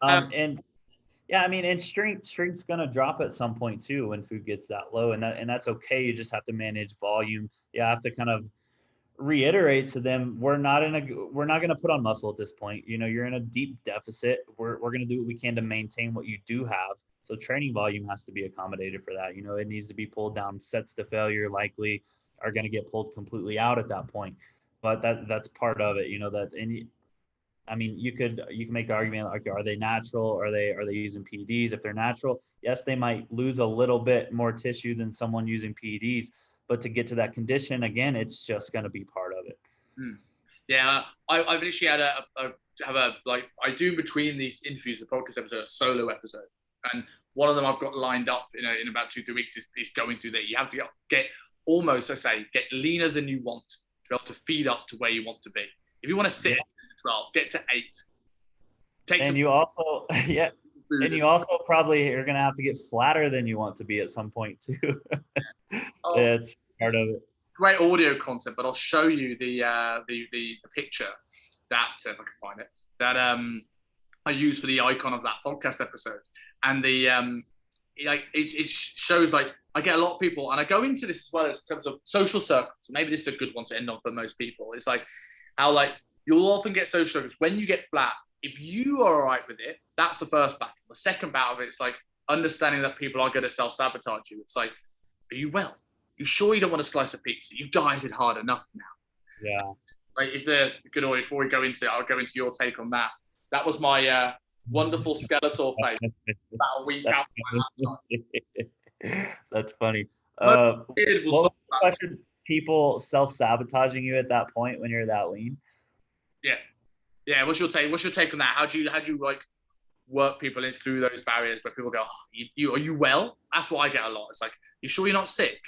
And strength's going to drop at some point too when food gets that low, and that's okay. You just have to manage volume. You have to kind of reiterate to them, we're not going to put on muscle at this point. You're in a deep deficit. We're going to do what we can to maintain what you do have. So training volume has to be accommodated for that. It needs to be pulled down. Sets to failure likely are going to get pulled completely out at that point. But that's part of it. You can make the argument, like, are they natural? Are they using PEDs? If they're natural, yes, they might lose a little bit more tissue than someone using PEDs. But to get to that condition, again, it's just going to be part of it. Yeah, I've literally had I do between these interviews, the podcast episode, a solo episode. And one of them I've got lined up in about 2-3 weeks is going through that. You have to get almost, get leaner than you want to be able to feed up to where you want to be. If you want to sit at 12, get to 8. And you also probably are going to have to get flatter than you want to be at some point too. That's part of it. Great audio content, but I'll show you the picture that, if I can find it, that I used for the icon of that podcast episode. And it shows, I get a lot of people, and I go into this as well as in terms of social circles. Maybe this is a good one to end on for most people. It's how you'll often get social circles when you get flat. If you are all right with it, that's the first battle. The second battle of it is understanding that people are going to self-sabotage you. It's are you well? You sure you don't want a slice of pizza? You've dieted hard enough now. Yeah. If the good audio, before we go into it, I'll go into your take on that. That was my wonderful Skeletor face about a week out. That's funny. What question? People self-sabotaging you at that point when you're that lean? Yeah. What's your take? What's your take on that? How do you work people in through those barriers where people go, are you well? That's what I get a lot. It's you sure you're not sick?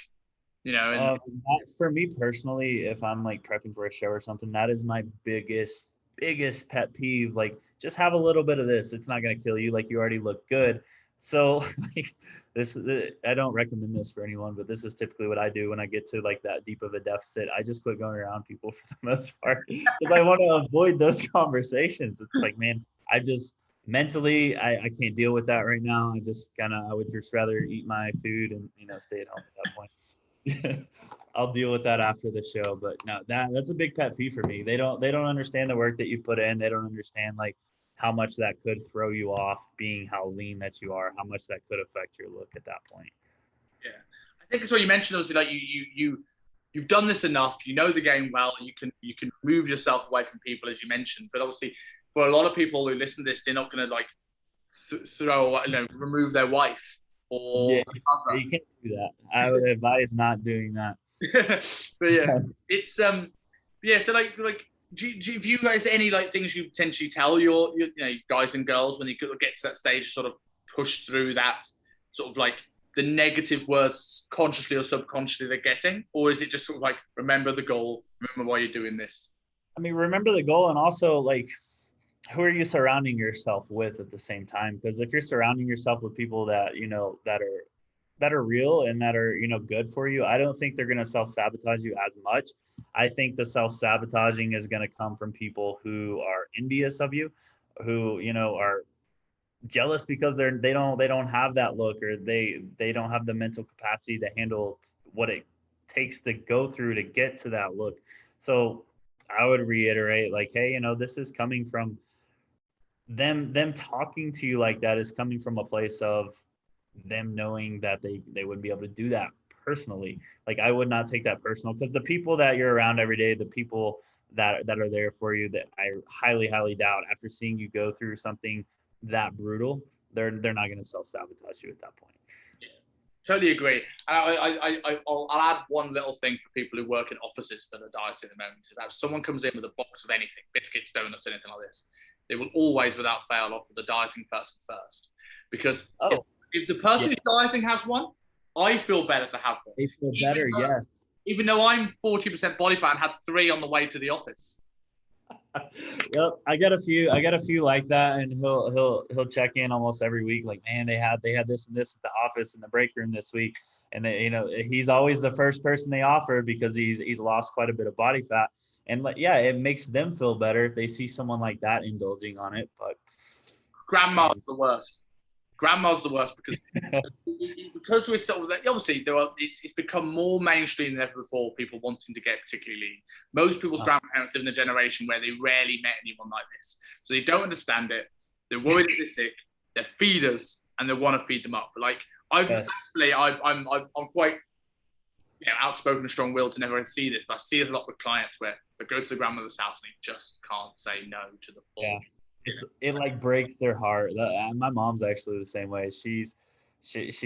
For me personally, if I'm prepping for a show or something, that is my biggest pet peeve. Just have a little bit of this. It's not going to kill you. You already look good. So I don't recommend this for anyone, but this is typically what I do when I get to that deep of a deficit. I just quit going around people for the most part because I want to avoid those conversations. It's man, I just mentally, I can't deal with that right now. I would just rather eat my food and, stay at home at that point. I'll deal with that after the show. But no, that's a big pet peeve for me. They don't understand the work that you put in. They don't understand like how much that could throw you off, being how lean that you are, how much that could affect your look at that point. Yeah, I think it's what you mentioned. Also, like you've done this enough. You know the game well. You can move yourself away from people, as you mentioned. But obviously, for a lot of people who listen to this, they're not going to like remove their wife or you can't do that. I would advise not doing that. But yeah, it's yeah. So like do you guys any like things you potentially tell your guys and girls when you get to that stage, sort of push through that sort of like the negative words consciously or subconsciously they're getting, or is it just sort of like remember the goal, remember why you're doing this? I mean, remember the goal, and also like who are you surrounding yourself with at the same time? Because if you're surrounding yourself with people that that are real and that are good for you, I don't think they're going to self-sabotage you as much. I think the self-sabotaging is going to come from people who are envious of you, who are jealous because they don't have that look, or they don't have the mental capacity to handle what it takes to go through to get to that look. So I would reiterate, like, hey, this is coming from them talking to you like that, is coming from a place of them knowing that they wouldn't be able to do that personally. Like, I would not take that personal, because the people that you're around every day, the people that are there for you, that I highly doubt, after seeing you go through something that brutal, they're not going to self-sabotage you at that point. Yeah, totally agree. And I'll add one little thing for people who work in offices that are dieting at the moment, is that if someone comes in with a box of anything, biscuits, donuts, anything like this, they will always, without fail, offer the dieting person first. Because if the person who's dieting has one, I feel better to have one. They feel better, yes. Even though I'm 40% body fat and had 3 on the way to the office. Yep, I got a few like that, and he'll check in almost every week, like, man, they had this and this at the office in the break room this week, and he's always the first person they offer because he's lost quite a bit of body fat, and like, yeah, it makes them feel better if they see someone like that indulging on it. But grandma's the worst. Grandma's the worst because we're sort of, obviously it's become more mainstream than ever before, people wanting to get particularly lean. Most people's grandparents live in a generation where they rarely met anyone like this, so they don't understand it. They're worried that they're sick, they're feeders, and they want to feed them up. But like I'm quite outspoken and strong-willed to never see this, but I see it a lot with clients where they go to the grandmother's house and they just can't say no to the full. Yeah. It like breaks their heart. My mom's actually the same way. She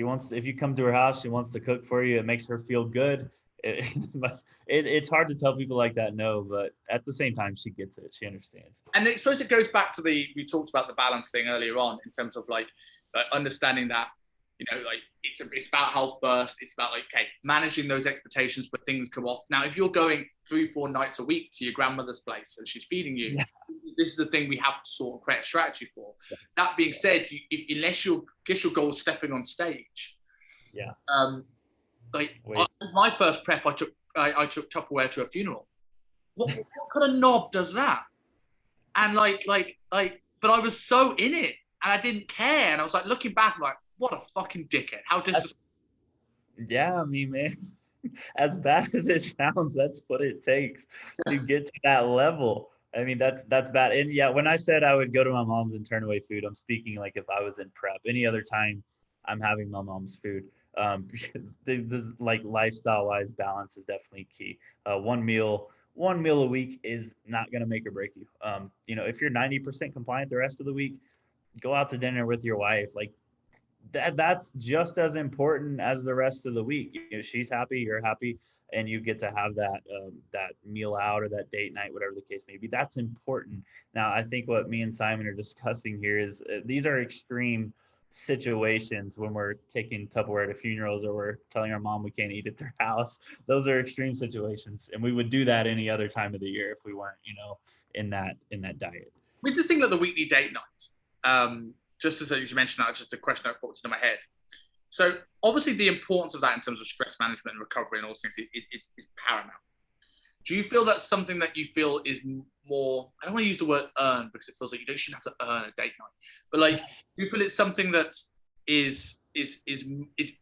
wants to, if you come to her house, she wants to cook for you. It makes her feel good. It's hard to tell people like that no, but at the same time, she gets it. She understands. And I suppose it goes back to we talked about the balance thing earlier on, in terms of like understanding that like it's about health first. It's about like, okay, managing those expectations when things come off. Now, if you're going 3-4 nights a week to your grandmother's place and she's feeding you, this is the thing we have to sort of create a strategy for. That being said, unless your goal is stepping on stage. My first prep, I took Tupperware to a funeral. What kind of knob does that? And but I was so in it and I didn't care. And I was like, looking back, I'm like, what a fucking dickhead. How disrespectful. Yeah, I mean, man, as bad as it sounds, that's what it takes to get to that level. I mean, that's bad. And yeah, when I said I would go to my mom's and turn away food, I'm speaking like if I was in prep. Any other time, I'm having my mom's food. This like lifestyle-wise, balance is definitely key. One meal a week is not going to make or break you. If you're 90% compliant the rest of the week, go out to dinner with your wife. Like, that's just as important as the rest of the week. She's happy, you're happy, and you get to have that meal out or that date night, whatever the case may be. That's important. Now, I think what me and Simon are discussing here is these are extreme situations when we're taking Tupperware to funerals or we're telling our mom we can't eat at their house. Those are extreme situations, and we would do that any other time of the year if we weren't, in that diet. With the thing like the weekly date night, just as you mentioned that, just a question that popped into my head. So obviously the importance of that in terms of stress management and recovery and all those things is paramount. Do you feel that's something that you feel is more, I don't want to use the word earn because it feels like you shouldn't have to earn a date night, but like, do you feel it's something that is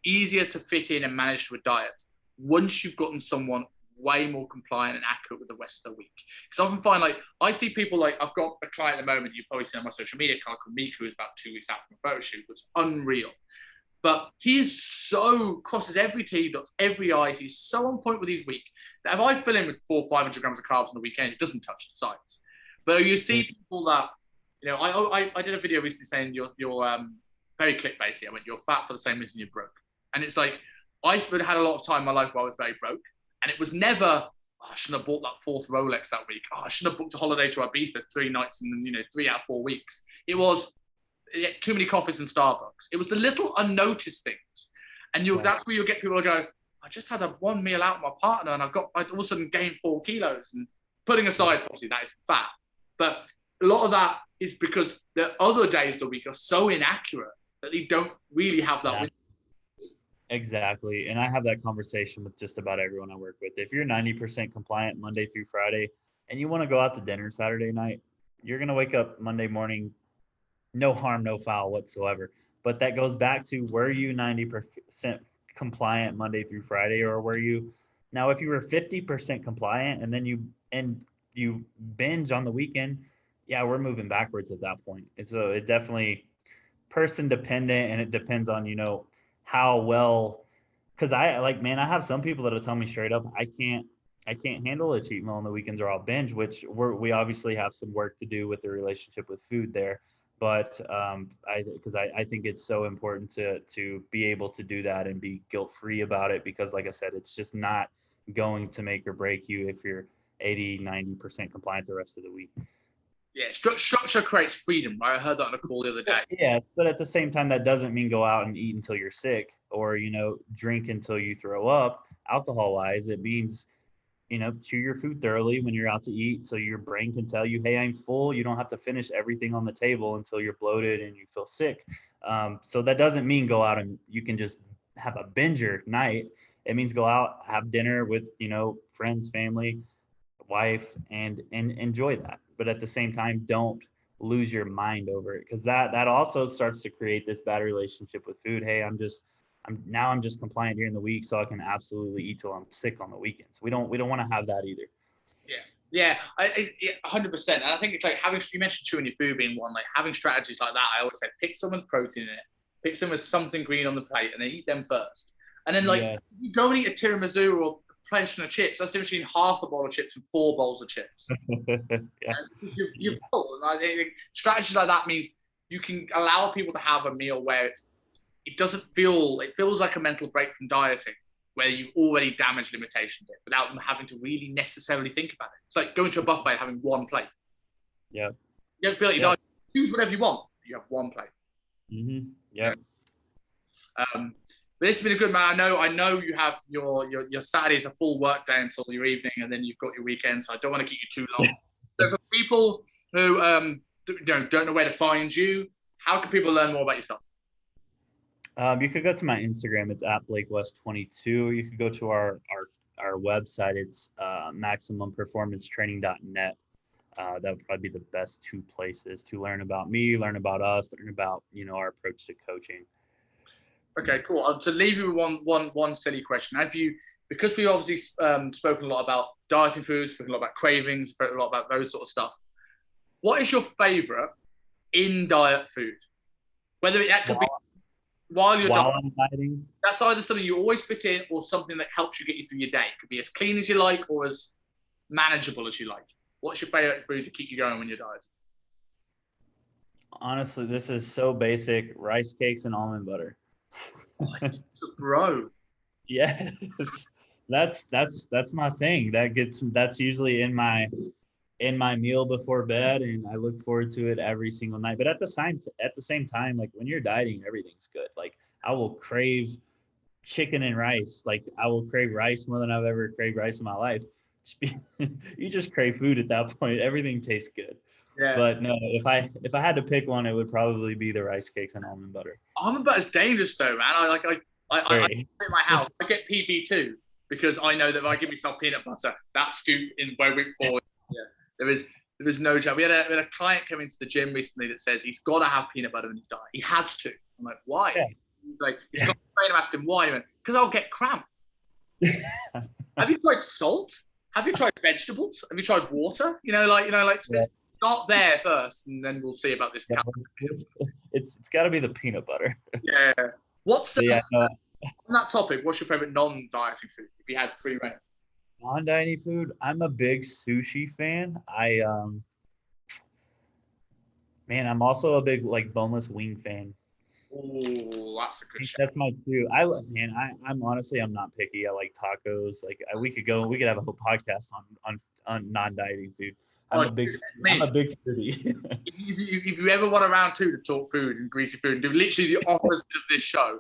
easier to fit in and manage to a diet once you've gotten someone way more compliant and accurate with the rest of the week? Because I often find, like, I see people, like, I've got a client at the moment, you've probably seen on my social media card, called Miku, who's about 2 weeks out from a photo shoot. It's unreal. But he is so, crosses every T, dots every I. He's so on point with his week that if I fill in with 400-500 grams of carbs on the weekend, it doesn't touch the sides. But you see people that, you know, I did a video recently saying you're very clickbaity. I went, you're fat for the same reason you're broke. And it's like, I've had a lot of time in my life where I was very broke. And it was never, oh, I shouldn't have bought that fourth Rolex that week. Oh, I shouldn't have booked a holiday to Ibiza 3 nights and, you know, 3 out of 4 weeks. It was too many coffees and Starbucks. It was the little unnoticed things. And that's where you'll get people to go, I just had a one meal out with my partner and I'd all of a sudden gained 4 kilos. And putting aside, obviously, that is fat. But a lot of that is because the other days of the week are so inaccurate that they don't really have that window. Exactly. And I have that conversation with just about everyone I work with. If you're 90% compliant Monday through Friday and you want to go out to dinner Saturday night, you're going to wake up Monday morning, no harm, no foul whatsoever. But that goes back to, were you 90% compliant Monday through Friday, or were you, now if you were 50% compliant and then you binge on the weekend, yeah, we're moving backwards at that point. And so it definitely person dependent, and it depends on, you know, how well, because I have some people that'll tell me straight up, I can't handle a cheat meal on the weekends, or I'll binge, which we obviously have some work to do with the relationship with food there. But I think it's so important to be able to do that and be guilt-free about it, because like I said, it's just not going to make or break you if you're 80-90% compliant the rest of the week. Yeah, structure creates freedom, right? I heard that on a call the other day. Yeah, but at the same time, that doesn't mean go out and eat until you're sick, or, you know, drink until you throw up. Alcohol-wise, it means, you know, chew your food thoroughly when you're out to eat, so your brain can tell you, hey, I'm full. You don't have to finish everything on the table until you're bloated and you feel sick. So that doesn't mean go out and you can just have a binger night. It means go out, have dinner with, you know, friends, family, wife, and enjoy that. But at the same time, don't lose your mind over it, because that also starts to create this bad relationship with food. Hey, I'm just compliant during the week, so I can absolutely eat till I'm sick on the weekends. We don't want to have that either. Yeah, 100%. And I think it's like you mentioned chewing your food being one, like having strategies like that. I always say pick some with protein in it, pick some with something green on the plate, and then eat them first. And then you go and eat a tiramisu or portion of chips. That's different between half a bowl of chips and 4 bowls of chips. Yeah. You're full. And I think strategies like that means you can allow people to have a meal where it feels like a mental break from dieting, where you already damaged limitations without them having to really necessarily think about it. It's like going to a buffet and having one plate. Yeah. You don't feel like you die. Choose whatever you want. You have one plate. Mm-hmm. Yeah. But this has been a good, man. I know you have your Saturday is a full work day until your evening, and then you've got your weekend. So I don't want to keep you too long. So for people who don't know where to find you, how can people learn more about yourself? You could go to my Instagram. It's at BlakeWest22. You could go to our website. It's MaximumPerformanceTraining.net. That would probably be the best 2 places to learn about me, learn about us, learn about, you know, our approach to coaching. Okay, cool. To leave you with one silly question. Because we obviously spoken a lot about dieting foods, spoken a lot about cravings, spoken a lot about those sort of stuff, what is your favorite in diet food? Whether that could be while I'm dieting. That's either something you always fit in or something that helps you get you through your day. It could be as clean as you like or as manageable as you like. What's your favorite food to keep you going when you're dieting? Honestly, this is so basic: rice cakes and almond butter. Bro. Yes, that's my thing. That's usually in my meal before bed, and I look forward to it every single night. But at the same time, like when you're dieting, everything's good. Like I will crave chicken and rice. Like I will crave rice more than I've ever craved rice in my life. You just crave food at that point. Everything tastes good. Yeah. But no, if I had to pick one, it would probably be the rice cakes and almond butter. Almond butter is dangerous though, man. I in my house. I get PB2 because I know that if I give myself peanut butter, that scoop in by week 4, There was no chance. We had a client come into the gym recently that says he's got to have peanut butter in his diet. He has to. I'm like, why? Yeah. He's like, he's got to train. I asked him why. He went, because I'll get cramp. Have you tried salt? Have you tried vegetables? Have you tried water? Start there first, and then we'll see about this. Yeah, it's got to be the peanut butter. Yeah. What's the on that topic? What's your favorite non-dieting food? If you had free reign. Non-dieting food, I'm a big sushi fan. I'm also a big like boneless wing fan. Oh, that's a good show. That's my two. I'm honestly, I'm not picky. I like tacos. Like we could have a whole podcast on non-dieting food. I'm a big foodie. if you ever want a round two to talk food and greasy food and do literally the opposite of this show,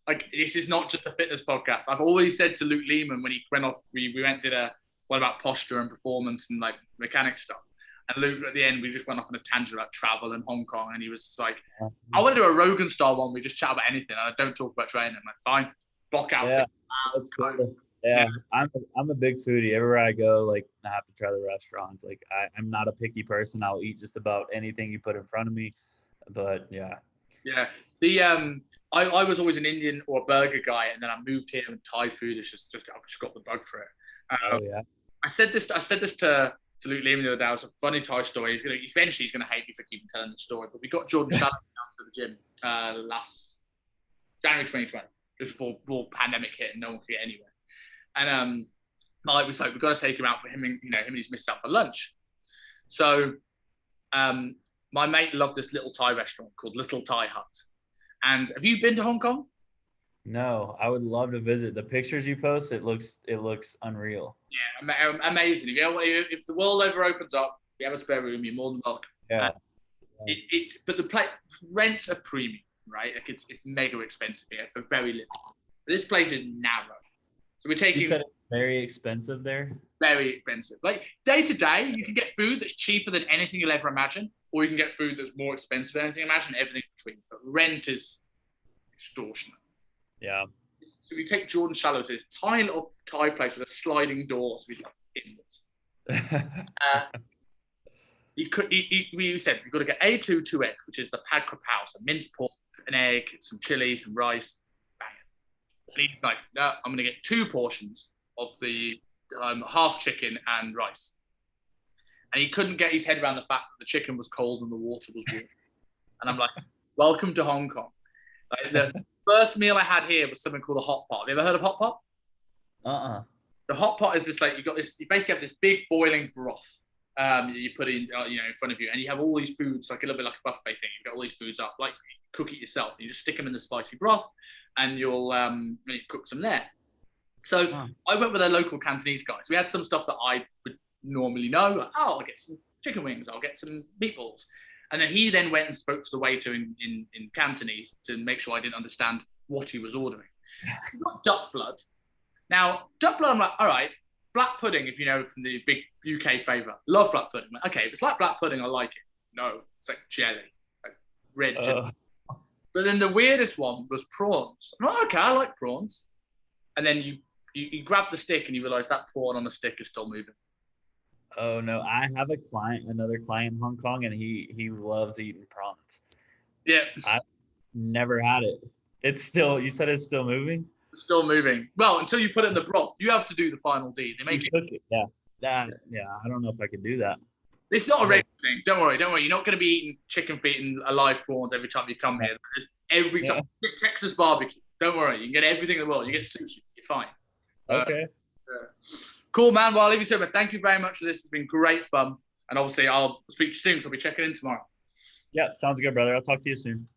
like this is not just a fitness podcast. I've always said to Luke Lehman when he went off, we did a what about posture and performance and like mechanic stuff. And Luke, at the end, we just went off on a tangent about travel and Hong Kong. And he was like, I want to do a Rogan style one. We just chat about anything. And I don't talk about training. I'm like, fine, block out. Yeah, that's cool. Yeah, I'm a big foodie. Everywhere I go, like I have to try the restaurants. Like I'm not a picky person. I'll eat just about anything you put in front of me. But yeah. Yeah. I was always an Indian or a burger guy, and then I moved here, and Thai food is just I've just got the bug for it. I said this to Luke Lehman the other day. It was a funny Thai story. He's gonna hate me for keeping telling the story. But we got Jordan Shallow down to the gym last January 2020, just before pandemic hit and no one could get anywhere. And like we said, we've got to take him out for him and his missus out for lunch. So my mate loved this little Thai restaurant called Little Thai Hut. And have you been to Hong Kong? No, I would love to visit. The pictures you post, it looks unreal. Yeah, amazing. If the world ever opens up, you have a spare room, you're more than welcome. Yeah. But the rents are premium, right? Like it's mega expensive here for very little. But this place is narrow. So we're taking. You said it's very expensive there? Very expensive. Like day to day, you can get food that's cheaper than anything you'll ever imagine, or you can get food that's more expensive than anything you imagine, everything between. But rent is extortionate. Yeah. So we take Jordan Shallow to this tiny little Thai place with a sliding door, so he's like inwards. We said we've got to get A2 2 egg, which is the pad krapao, so minced pork, an egg, some chili, some rice. Bang it. And he's like, no, I'm going to get 2 portions of the half chicken and rice. And he couldn't get his head around the fact that the chicken was cold and the water was warm. And I'm like, welcome to Hong Kong. Like the first meal I had here was something called a hot pot. Have you ever heard of hot pot? The hot pot is this like you basically have this big boiling broth you put in in front of you, and you have all these foods like a little bit like a buffet thing. You've got all these foods up, like you cook it yourself. You just stick them in the spicy broth, and you'll you cook some there. So I went with a local Cantonese guy. So we had some stuff that I would normally know. Like, I'll get some chicken wings. I'll get some meatballs. And then he went and spoke to the waiter in Cantonese to make sure I didn't understand what he was ordering. He got duck blood. Now, duck blood, I'm like, all right, black pudding, if you know from the big UK favour. Love black pudding. Like, okay, if it's like black pudding, I like it. No, it's like jelly, like red jelly. But then the weirdest one was prawns. I'm like, okay, I like prawns. And then you grab the stick and you realise that prawn on the stick is still moving. Oh no, I have another client in Hong Kong, and he loves eating prawns. Yeah. I've never had it. You said it's still moving? It's still moving. Well, until you put it in the broth, you have to do the final deed. They make cook it. Yeah. I don't know if I could do that. It's not a regular thing. Don't worry. You're not going to be eating chicken feet and alive prawns every time you come here. Every time. You get Texas barbecue. Don't worry. You can get everything in the world. You get sushi. You're fine. Okay. Cool, man. Well, I'll leave you to it. But thank you very much for this. It's been great fun. And obviously, I'll speak to you soon. So I'll be checking in tomorrow. Yeah, sounds good, brother. I'll talk to you soon.